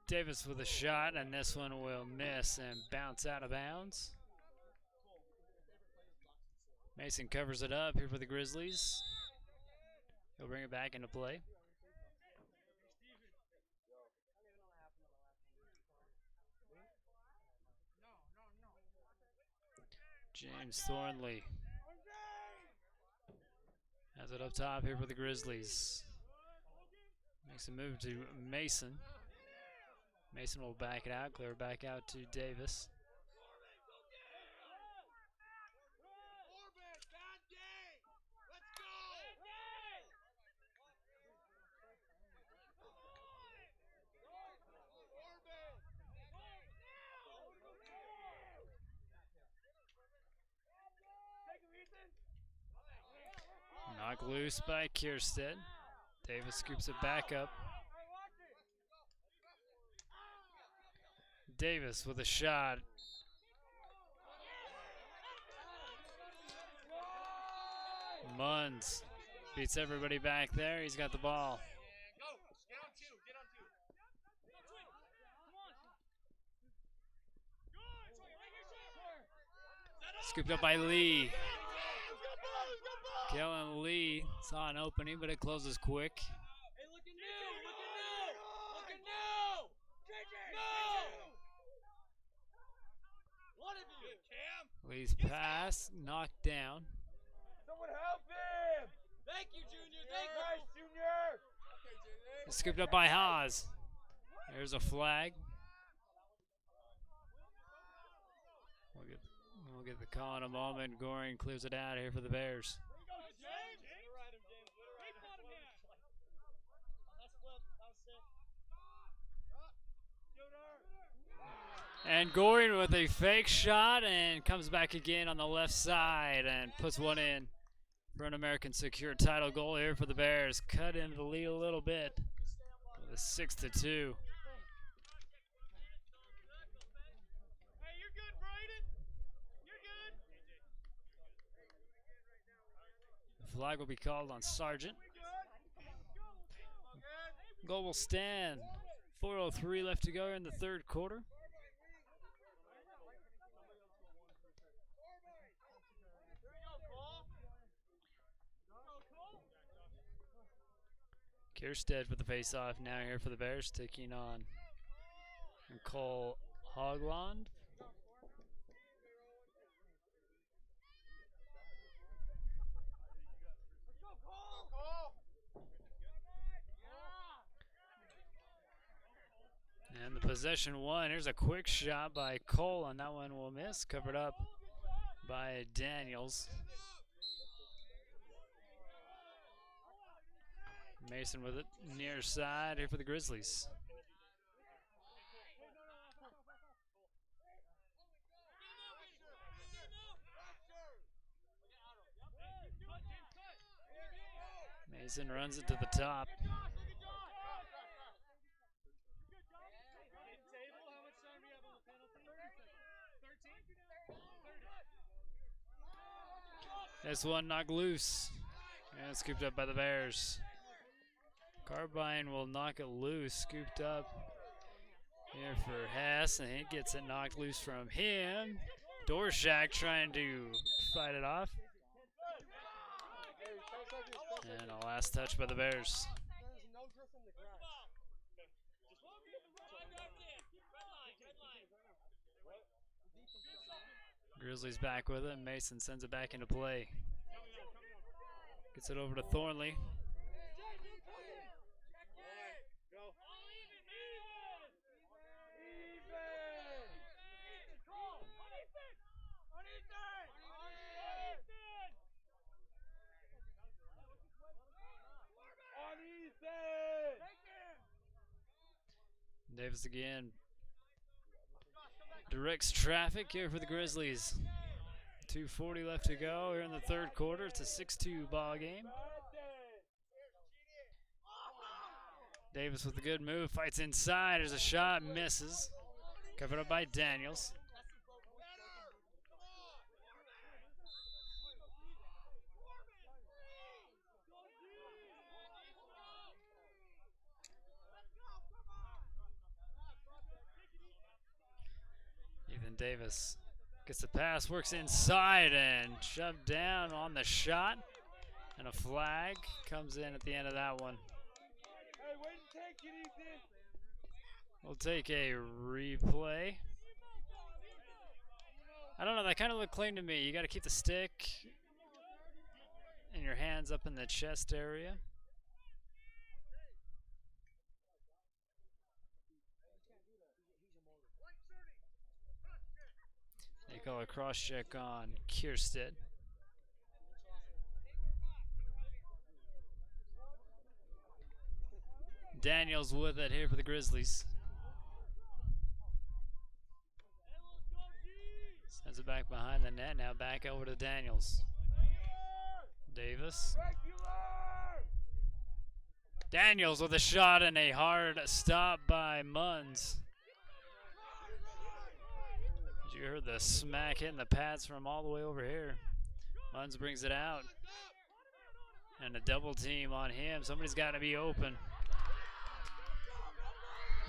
Davis with a shot, and this one will miss and bounce out of bounds. Mason covers it up here for the Grizzlies. He'll bring it back into play. James Thornley has it up top here for the Grizzlies. Makes a move to Mason. Mason will back it out, clear back out to Davis. Knocked loose by Kierstead. Davis scoops it back up. Davis with a shot. Munns beats everybody back there. He's got the ball. Scooped up by Lee. Kellen Lee saw an opening, but it closes quick. Lee's pass knocked down. Someone help him! Thank you, Junior. Thank you. Nice, Junior. Scooped up by Haas. There's a flag. We'll get the call in a moment. Goring clears it out here for the Bears. And Goring with a fake shot and comes back again on the left side and puts one in for an American Secure title goal here for the Bears. Cut into the lead a little bit with a 6-2. The flag will be called on Sargent. Goal will stand. 4:03 left to go in the third quarter. Kierstead for the face-off now here for the Bears, taking on Cole Hogland. And the possession one. Here's a quick shot by Cole, and that one will miss. Covered up by Daniels. Mason with it near side here for the Grizzlies. Mason runs it to the top. This one knocked loose and scooped up by the Bears. Carbine will knock it loose, scooped up here for Hess, and he gets it knocked loose from him. Dorshak trying to fight it off. And a last touch by the Bears. Grizzlies back with it, and Mason sends it back into play. Gets it over to Thornley. Davis again directs traffic here for the Grizzlies. 2:40 left to go here in the third quarter. It's a 6-2 ball game. Davis with a good move, fights inside. There's a shot, misses. Covered up by Daniels. Davis gets the pass, works inside and shoved down on the shot. And a flag comes in at the end of that one. We'll take a replay. I don't know, that kind of looked clean to me. You got to keep the stick and your hands up in the chest area. They call a cross check on Kierstead. Daniels with it here for the Grizzlies. Sends it back behind the net. Now back over to Daniels. Davis. Daniels with a shot and a hard stop by Munns. You heard the smack hitting the pads from all the way over here. Munns brings it out. And a double team on him. Somebody's got to be open.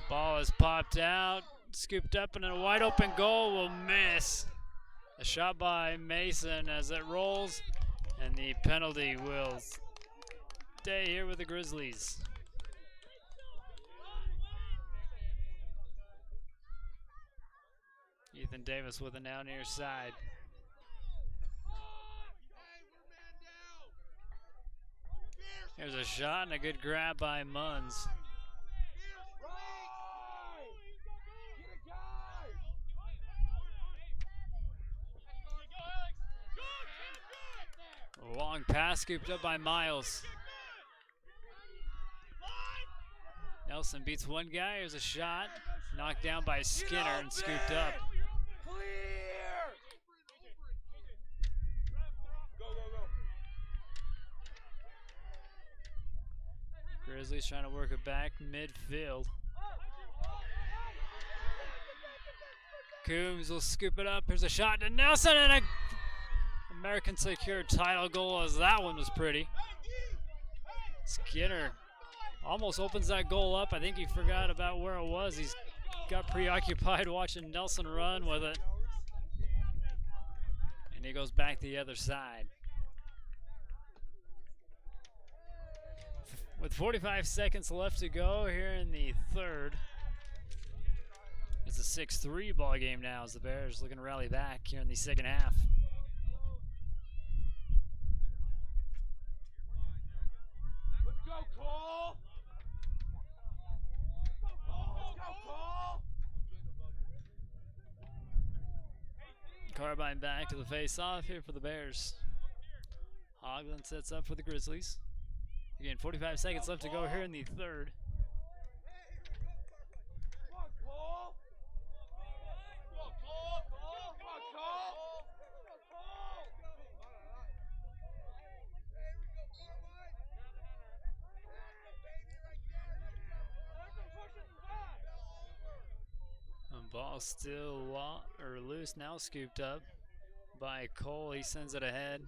Ball is popped out, scooped up, and a wide open goal will miss. A shot by Mason as it rolls, and the penalty will stay here with the Grizzlies. Ethan Davis with it now near side. Here's a shot and a good grab by Munns. A long pass scooped up by Miles. Nelson beats one guy. Here's a shot. Knocked down by Skinner and scooped up. Clear! Go. Grizzlies trying to work it back midfield. Coombs will scoop it up. Here's a shot to Nelson and a American secured title goal as that one was pretty. Skinner almost opens that goal up. I think he forgot about where it was. He's got preoccupied watching Nelson run with it. And he goes back to the other side. With 45 seconds left to go here in the third. It's a 6-3 ball game now as the Bears looking to rally back here in the second half. Let's go, Cole! Carbine back to the face-off here for the Bears. Hoagland sets up for the Grizzlies. Again, 45 seconds left to go here in the third. Ball still loose, now scooped up by Cole. He sends it ahead.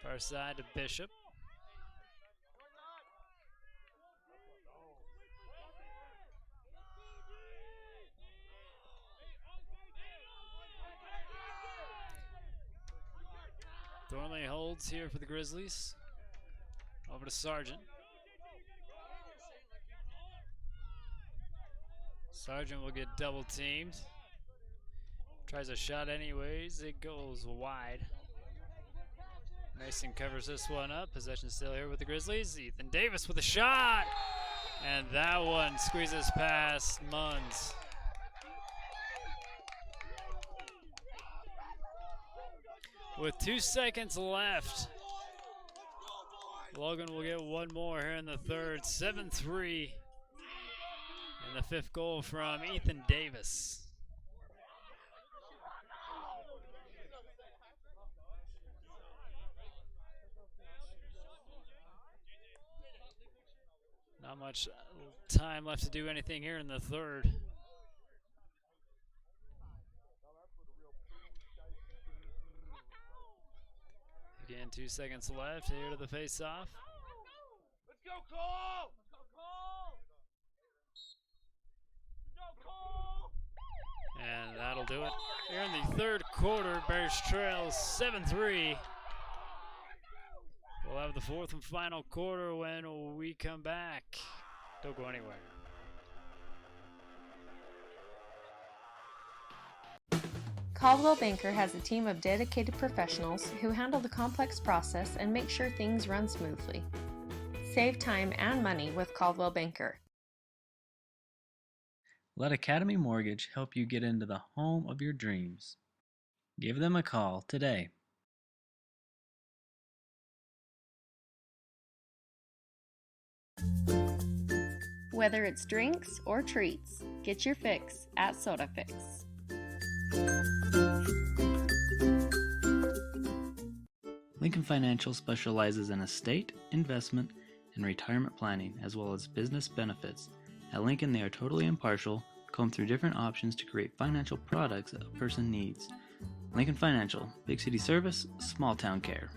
Far side to Bishop. Thornley holds here for the Grizzlies. Over to Sargent. Sargent will get double teamed. Tries a shot anyways. It goes wide. Mason covers this one up. Possession still here with the Grizzlies. Ethan Davis with a shot. And that one squeezes past Munns. With 2 seconds left, Logan will get one more here in the third. 7-3. And the fifth goal from Ethan Davis. Not much time left to do anything here in the third. Again, 2 seconds left here to the face-off. Let's go, Cole! And that'll do it. Here in the third quarter, Bears trail 7-3. We'll have the fourth and final quarter when we come back. Don't go anywhere. Caldwell Banker has a team of dedicated professionals who handle the complex process and make sure things run smoothly. Save time and money with Caldwell Banker. Let Academy Mortgage help you get into the home of your dreams. Give them a call today. Whether it's drinks or treats, get your fix at Soda Fix. Lincoln Financial specializes in estate, investment, and retirement planning, as well as business benefits. At Lincoln, they are totally impartial, comb through different options to create financial products a person needs. Lincoln Financial, big city service, small town care.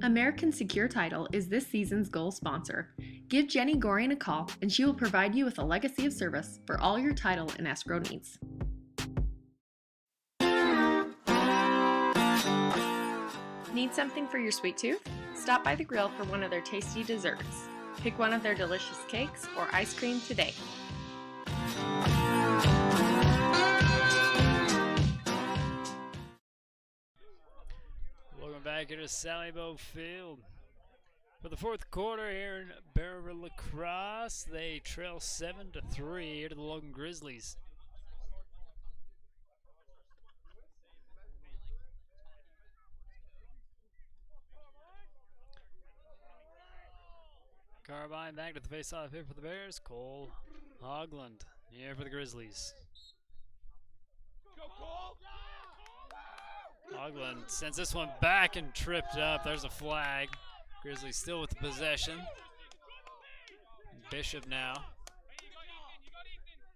American Secure Title is this season's goal sponsor. Give Jenny Gorian a call and she will provide you with a legacy of service for all your title and escrow needs. Need something for your sweet tooth? Stop by the grill for one of their tasty desserts. Pick one of their delicious cakes or ice cream today. Welcome back here to Sally Bow Field. For the fourth quarter here in Bearville Lacrosse, they trail 7-3 here to the Logan Grizzlies. Carbine back to the face-off here for the Bears. Cole Hogland here for the Grizzlies. Hogland sends this one back and tripped up. There's a flag. Grizzlies still with the possession. Bishop now.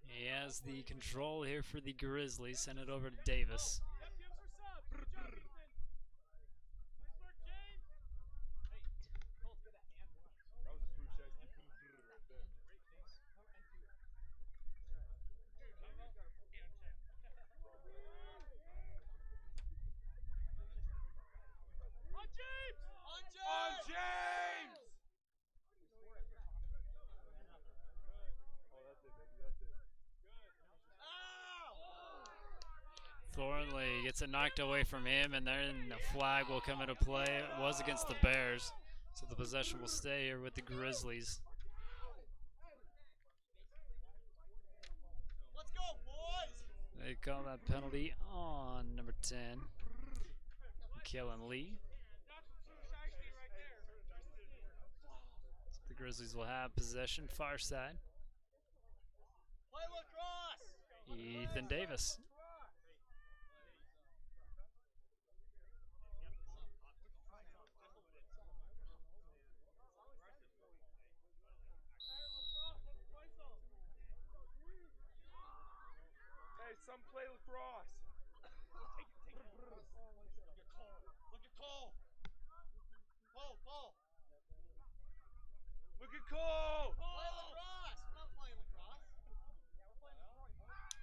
He has the control here for the Grizzlies. Send it over to Davis. On James! Thornley gets it knocked away from him, and then the flag will come into play. It was against the Bears, so the possession will stay here with the Grizzlies. Let's go, boys! They call that penalty on number 10, Kellen Lee. So the Grizzlies will have possession, far side. Play lacrosse! Ethan Davis. Hey, some play lacrosse. Take it. Look at Cole. Cole. Look at Cole. Play lacrosse. We're not playing lacrosse. Yeah, we're playing lacrosse.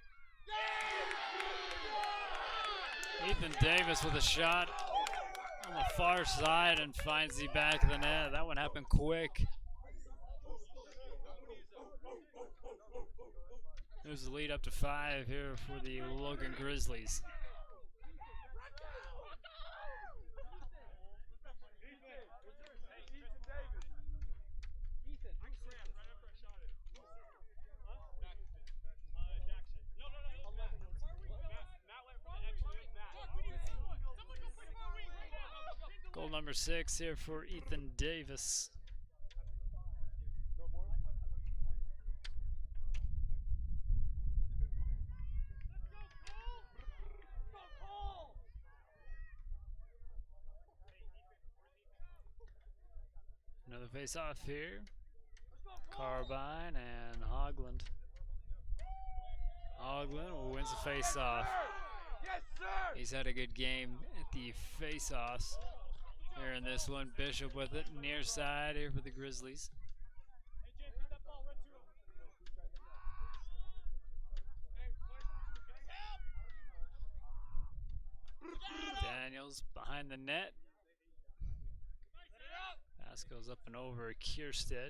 Ethan Davis with a shot on the far side and finds the back of the net. That one happened quick. There's the lead up to 5 here for the Logan Grizzlies. Goal number 6 here for Ethan Davis. Another face-off here. Carbine and Hogland. Hogland wins the face-off. Yes, sir! He's had a good game at the face-offs. Here in this one, Bishop with it, near side here for the Grizzlies. Daniels behind the net. Pass goes up and over Kierstead.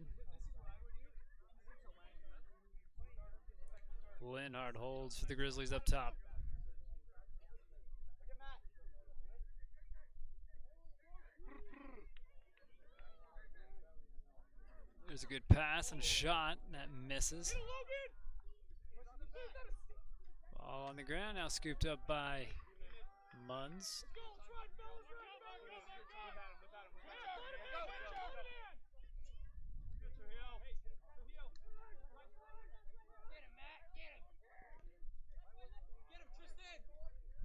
Linhart holds for the Grizzlies up top. There's a good pass and shot that misses. Ball on the ground, now scooped up by Munns.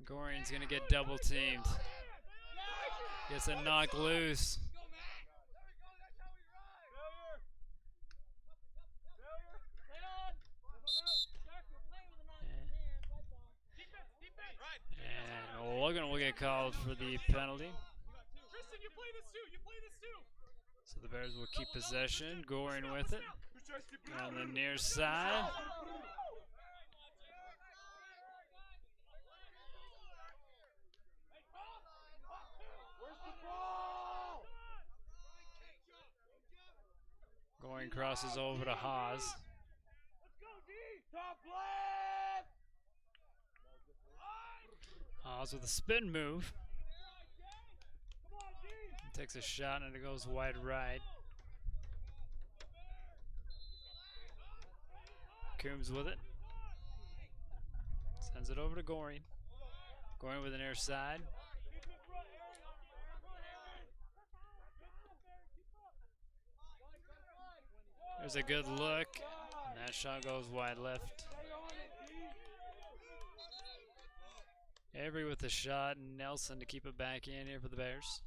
Gorian's gonna get double teamed. Gets a knock loose. And Logan will get called for the penalty. So the Bears will keep possession. Gorian with it. On the near side. Where's the ball? Goring crosses over to Haas. Let's go, D! Top left! Haas with a spin move. Come on, D! Takes a shot and it goes wide right. Coombs with it. Sends it over to Goring. Goring with an near side. There's a good look. And that shot goes wide left. Avery with the shot, and Nelson to keep it back in here for the Bears.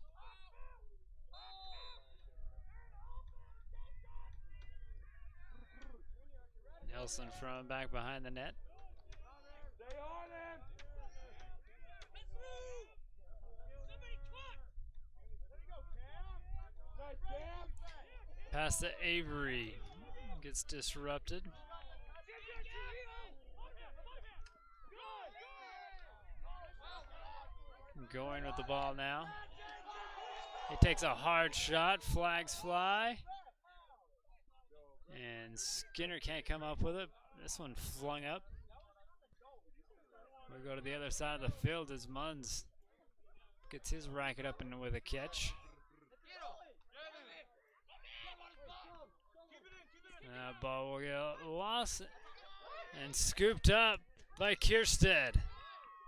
Nelson from back behind the net. Stay on him! Nice Cam! Pass to Avery. Gets disrupted. Going with the ball now. He takes a hard shot. Flags fly. And Skinner can't come up with it. This one flung up. We go to the other side of the field as Munns gets his racket up and with a catch. That ball will get lost and scooped up by Kierstead.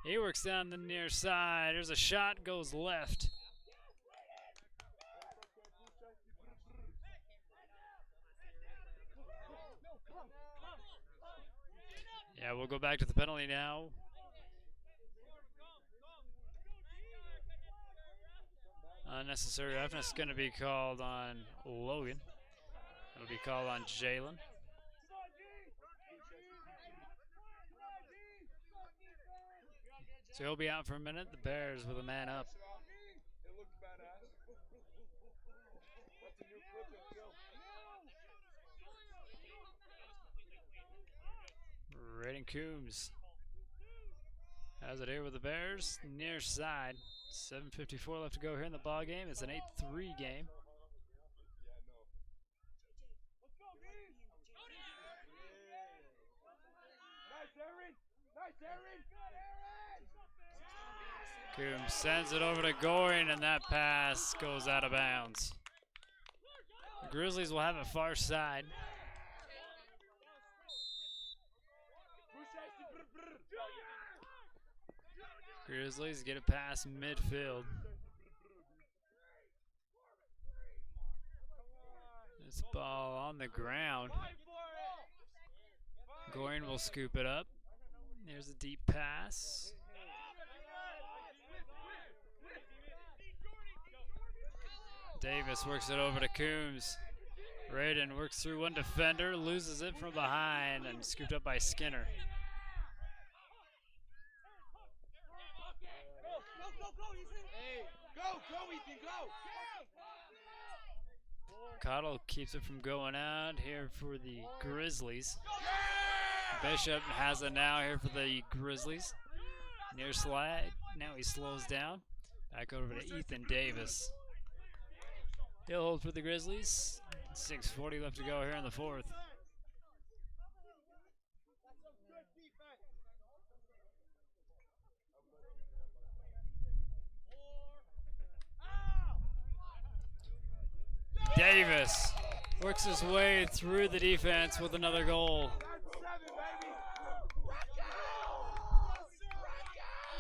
He works down the near side. There's a shot, goes left. Yeah, we'll go back to the penalty now. Unnecessary roughness is going to be called on Logan. It'll be called on Jalen. So he'll be out for a minute. The Bears with a man up. It looks badass. That's a new clip and kill. Raiden Coombs has it here with the Bears. Near side. 7:54 left to go here in the ball game. It's an 8-3 game. Coombs sends it over to Goring, and that pass goes out of bounds. The Grizzlies will have it far side. Grizzlies get it past midfield. This ball on the ground. Goring will scoop it up. There's a deep pass. Davis works it over to Coombs. Raiden works through one defender, loses it from behind, and scooped up by Skinner. Go, Ethan, go! Cottle keeps it from going out here for the Grizzlies. Bishop has it now here for the Grizzlies. Near slide. Now he slows down. Back over to Ethan Davis. He'll hold for the Grizzlies. 6:40 left to go here in the fourth. Davis works his way through the defense with another goal.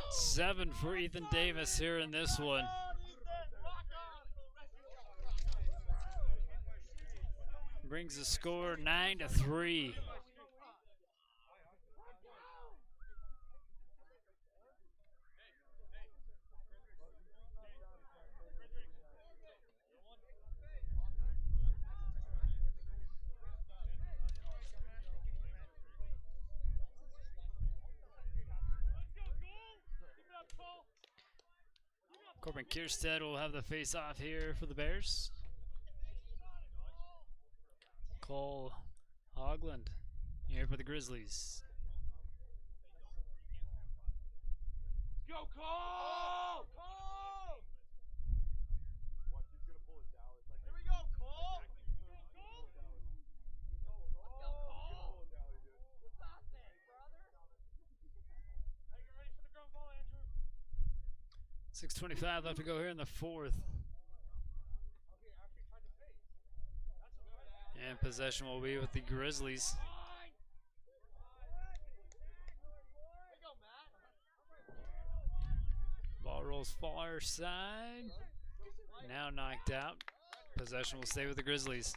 7 for Ethan Davis here in this one. Brings the score 9-3. Corbin Kierstead will have the face-off here for the Bears. Cole Hogland here for the Grizzlies. Go, Cole! Cole! Watch, he's gonna pull it down. It's like, there we go, Cole! 6:25 left to go here in the fourth. And possession will be with the Grizzlies. Ball rolls far side. Now knocked out. Possession will stay with the Grizzlies.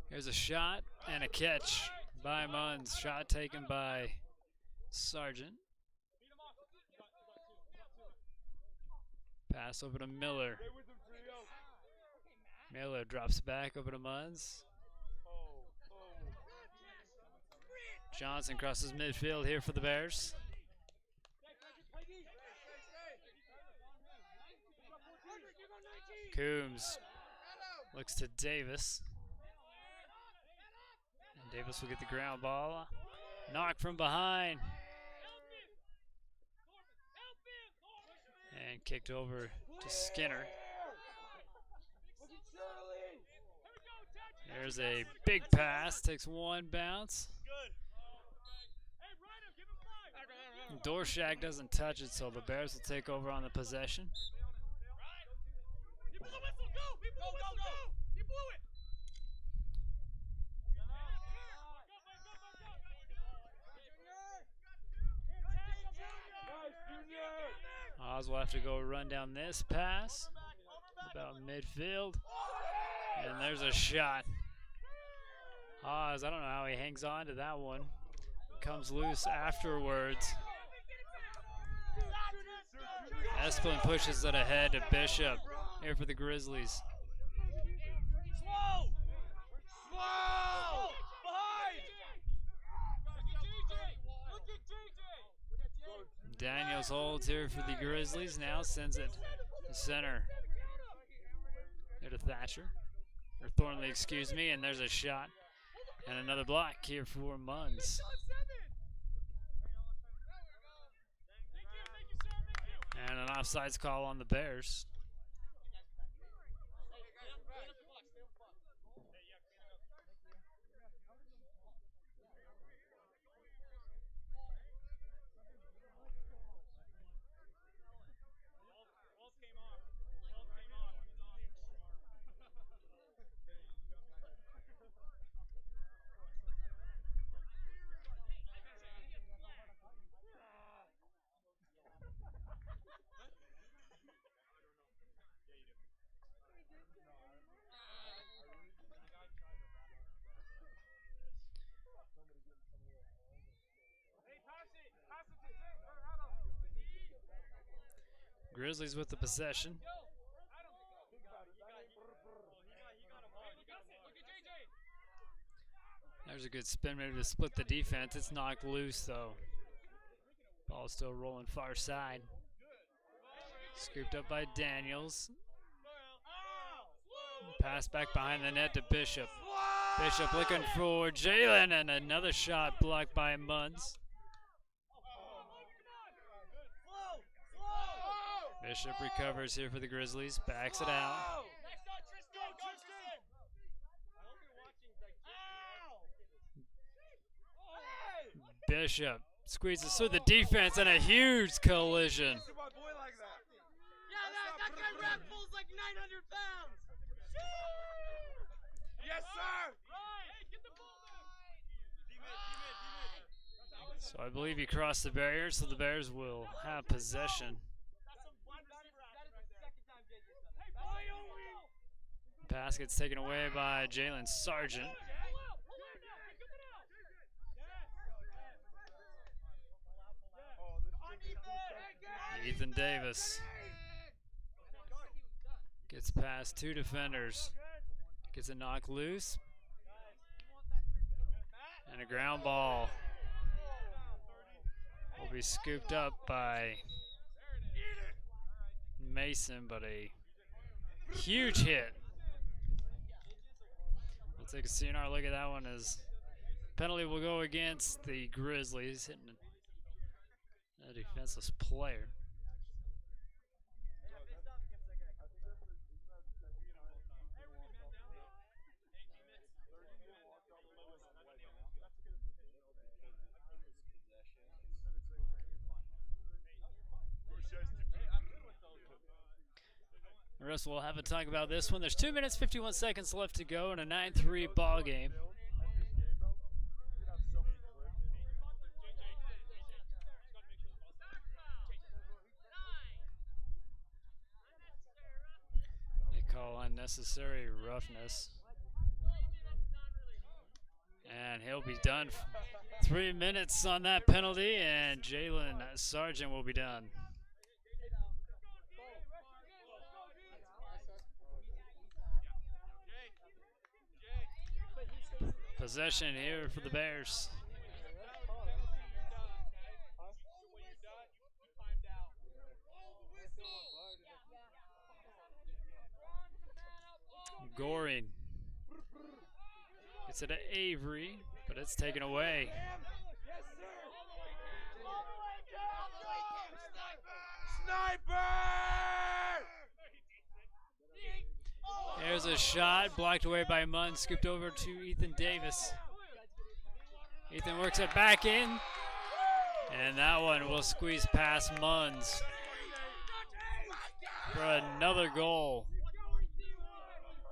Here's a shot and a catch by Munns. Shot taken by Sargent. Pass over to Miller. Miller drops back over to Munns. Johnson crosses midfield here for the Bears. Coombs looks to Davis. And Davis will get the ground ball. Knock from behind. And kicked over to Skinner. There's a big pass, takes one bounce. Dorshak doesn't touch it, so the Bears will take over on the possession. Oz will have to go run down this pass, about midfield, and there's a shot. Oz, I don't know how he hangs on to that one. Comes loose afterwards. Esplin pushes it ahead to Bishop here for the Grizzlies. Slow! Slow! Behind! Look at JJ! Daniels holds here for the Grizzlies. Now sends it to center. There to Thatcher. Or Thornley, excuse me. And there's a shot. And another block here for Munns. And an offsides call on the Bears. Grizzlies with the possession. There's a good spin move to split the defense. It's knocked loose though. Ball still rolling far side. Scooped up by Daniels. Pass back behind the net to Bishop. Bishop looking for Jalen, and another shot blocked by Munns. Bishop recovers here for the Grizzlies, backs it out. Bishop squeezes through the defense and a huge collision. That guy rack pulls like 900 pounds. Yes, sir. So I believe he crossed the barrier, so the Bears will have possession. Pass gets taken away by Jalen Sargent. Ethan Davis gets past two defenders. Gets a knock loose. And a ground ball will be scooped up by Mason, but a huge hit. We'll take a CNR look at that one as penalty will go against the Grizzlies, hitting a defenseless player. The rest we'll have a talk about this one. There's 2 minutes, 51 seconds left to go in a 9-3 ball game. They call unnecessary roughness. And he'll be done. 3 minutes on that penalty, and Jalen Sargent will be done. Possession here for the Bears. Goring gets it to Avery, but it's taken away. There's a shot, blocked away by Munn, scooped over to Ethan Davis. Ethan works it back in, and that one will squeeze past Munns for another goal.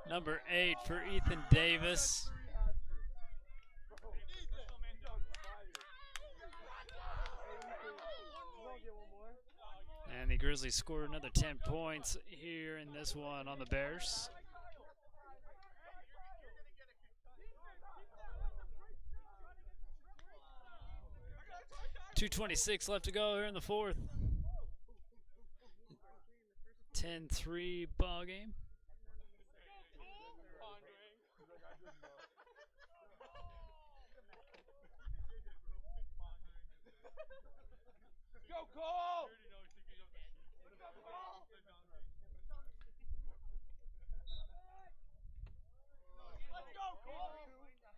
Number 8 for Ethan Davis. And the Grizzlies scored another 10 points here in this one on the Bears. .226 left to go here in the fourth. 10-3 ball game. Go, Cole!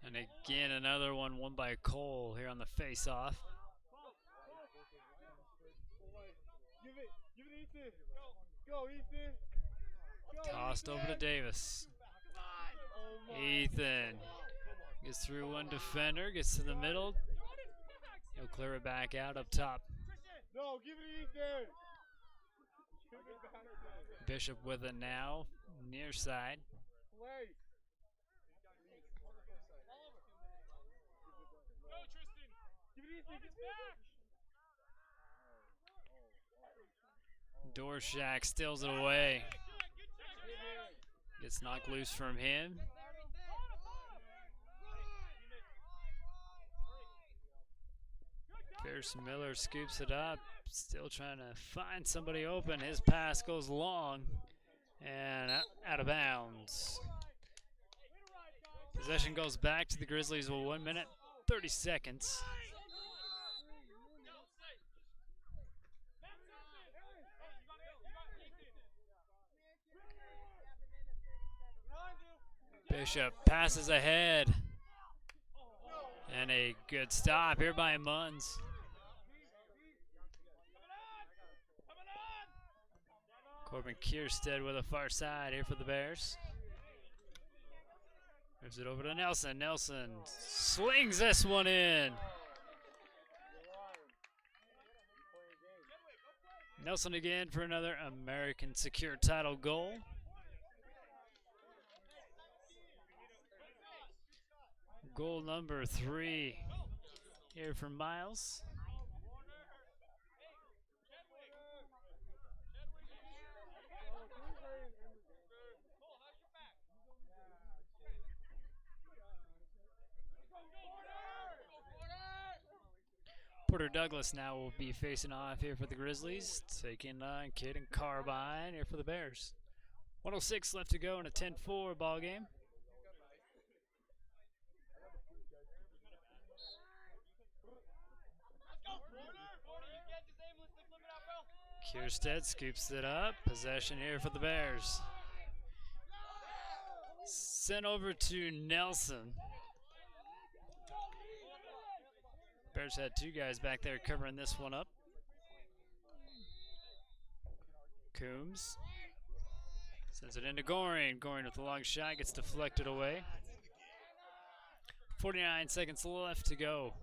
And again, another one won by Cole here on the face-off. Give it, Ethan. Go, Ethan. Tossed over to Davis. Ethan gets through one defender, gets to the middle. He'll clear it back out up top. No, give it, Ethan. Bishop with it now, near side. Play. Go, Tristan. Give it, Ethan. Get back. Dorshak steals it away. Gets knocked loose from him. Pierce Miller scoops it up. Still trying to find somebody open. His pass goes long and out of bounds. Possession goes back to the Grizzlies with 1 minute, 30 seconds. Bishop passes ahead. And a good stop here by Munns. Corbin Kierstead with a far side here for the Bears. Moves it over to Nelson. Nelson slings this one in. Nelson again for another American Secure title goal. Goal number 3 here for Miles. Porter Douglas now will be facing off here for the Grizzlies, taking on Caden Carbine here for the Bears. 1:06 left to go in a 10-4 ball game. Kierstead scoops it up. Possession here for the Bears. Sent over to Nelson. Bears had 2 guys back there covering this one up. Coombs sends it into Goring. Goring with a long shot, gets deflected away. 49 seconds left to go.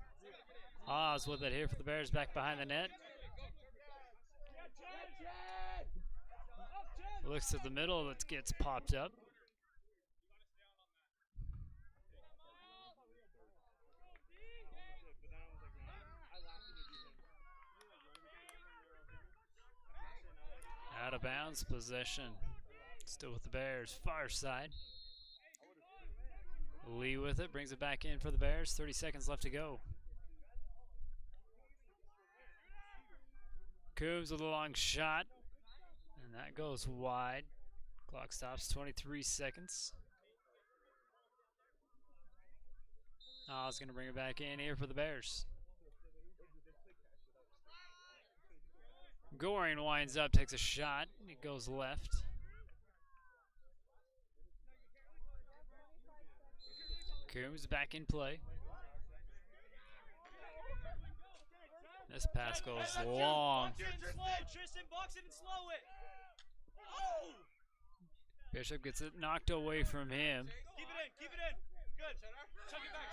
Haas with it here for the Bears back behind the net. Looks to the middle, it gets popped up. Out of bounds, possession. Still with the Bears, far side. Lee with it, brings it back in for the Bears. 30 seconds left to go. Coombs with a long shot, and that goes wide. Clock stops, 23 seconds. Oz going to bring it back in here for the Bears. Goring winds up, takes a shot. It goes left. Coombs back in play. This pass goes long. Bishop gets it knocked away from him. Keep it in. Good. Chuck it back.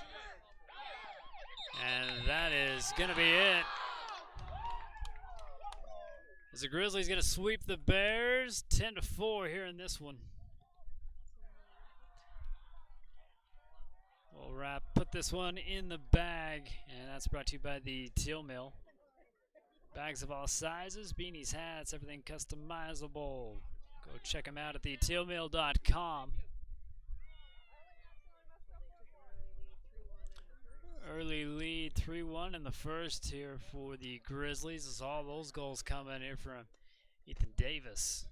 And that is going to be it. As the Grizzlies going to sweep the Bears 10-4 here in this one. We'll put this one in the bag, and that's brought to you by the Teal Mill. Bags of all sizes, beanies, hats, everything customizable. Go check them out at thetealmill.com. Early lead 3-1 in the first here for the Grizzlies, as all those goals coming here from Ethan Davis.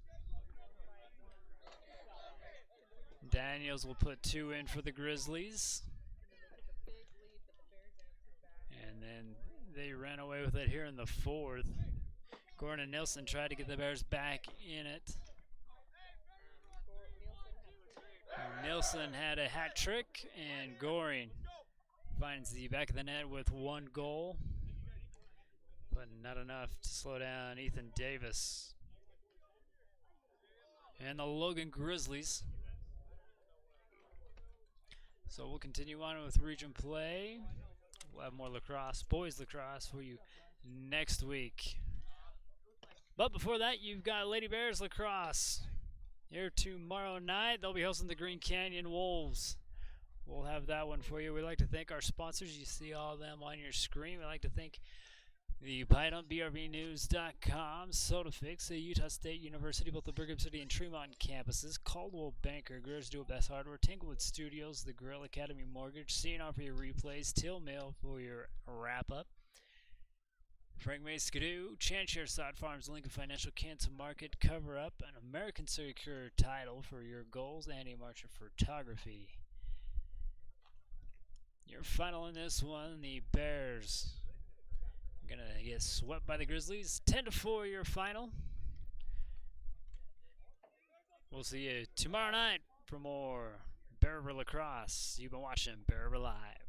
Daniels will put 2 in for the Grizzlies. And then they ran away with it here in the fourth. Gordon and Nilsson tried to get the Bears back in it. Nilsson had a hat trick, and Goring finds the back of the net with 1 goal, but not enough to slow down Ethan Davis. And the Logan Grizzlies. So we'll continue on with region play. We'll have more lacrosse, boys lacrosse, for you next week. But before that, you've got Lady Bears lacrosse. Here tomorrow night, they'll be hosting the Green Canyon Wolves. We'll have that one for you. We'd like to thank our sponsors. You see all of them on your screen. We'd like to thank the Python, BRVnews.com, SodaFix, the Utah State University, both the Brigham City and Tremont campuses, Caldwell Banker, Greer's Do It Best Hardware, Tanglewood Studios, the Grill Academy Mortgage, CNR for your replays, Till Mill for your wrap-up, Frank May Skidoo, Chanshare Sod Farms, Lincoln Financial, Canton Market, Cover Up, an American Secure Title for your goals, Andy Marcher Photography. Your final in this one, the Bears are going to get swept by the Grizzlies. 10-4 your final. We'll see you tomorrow night for more Bear River Lacrosse. You've been watching Bear River Live.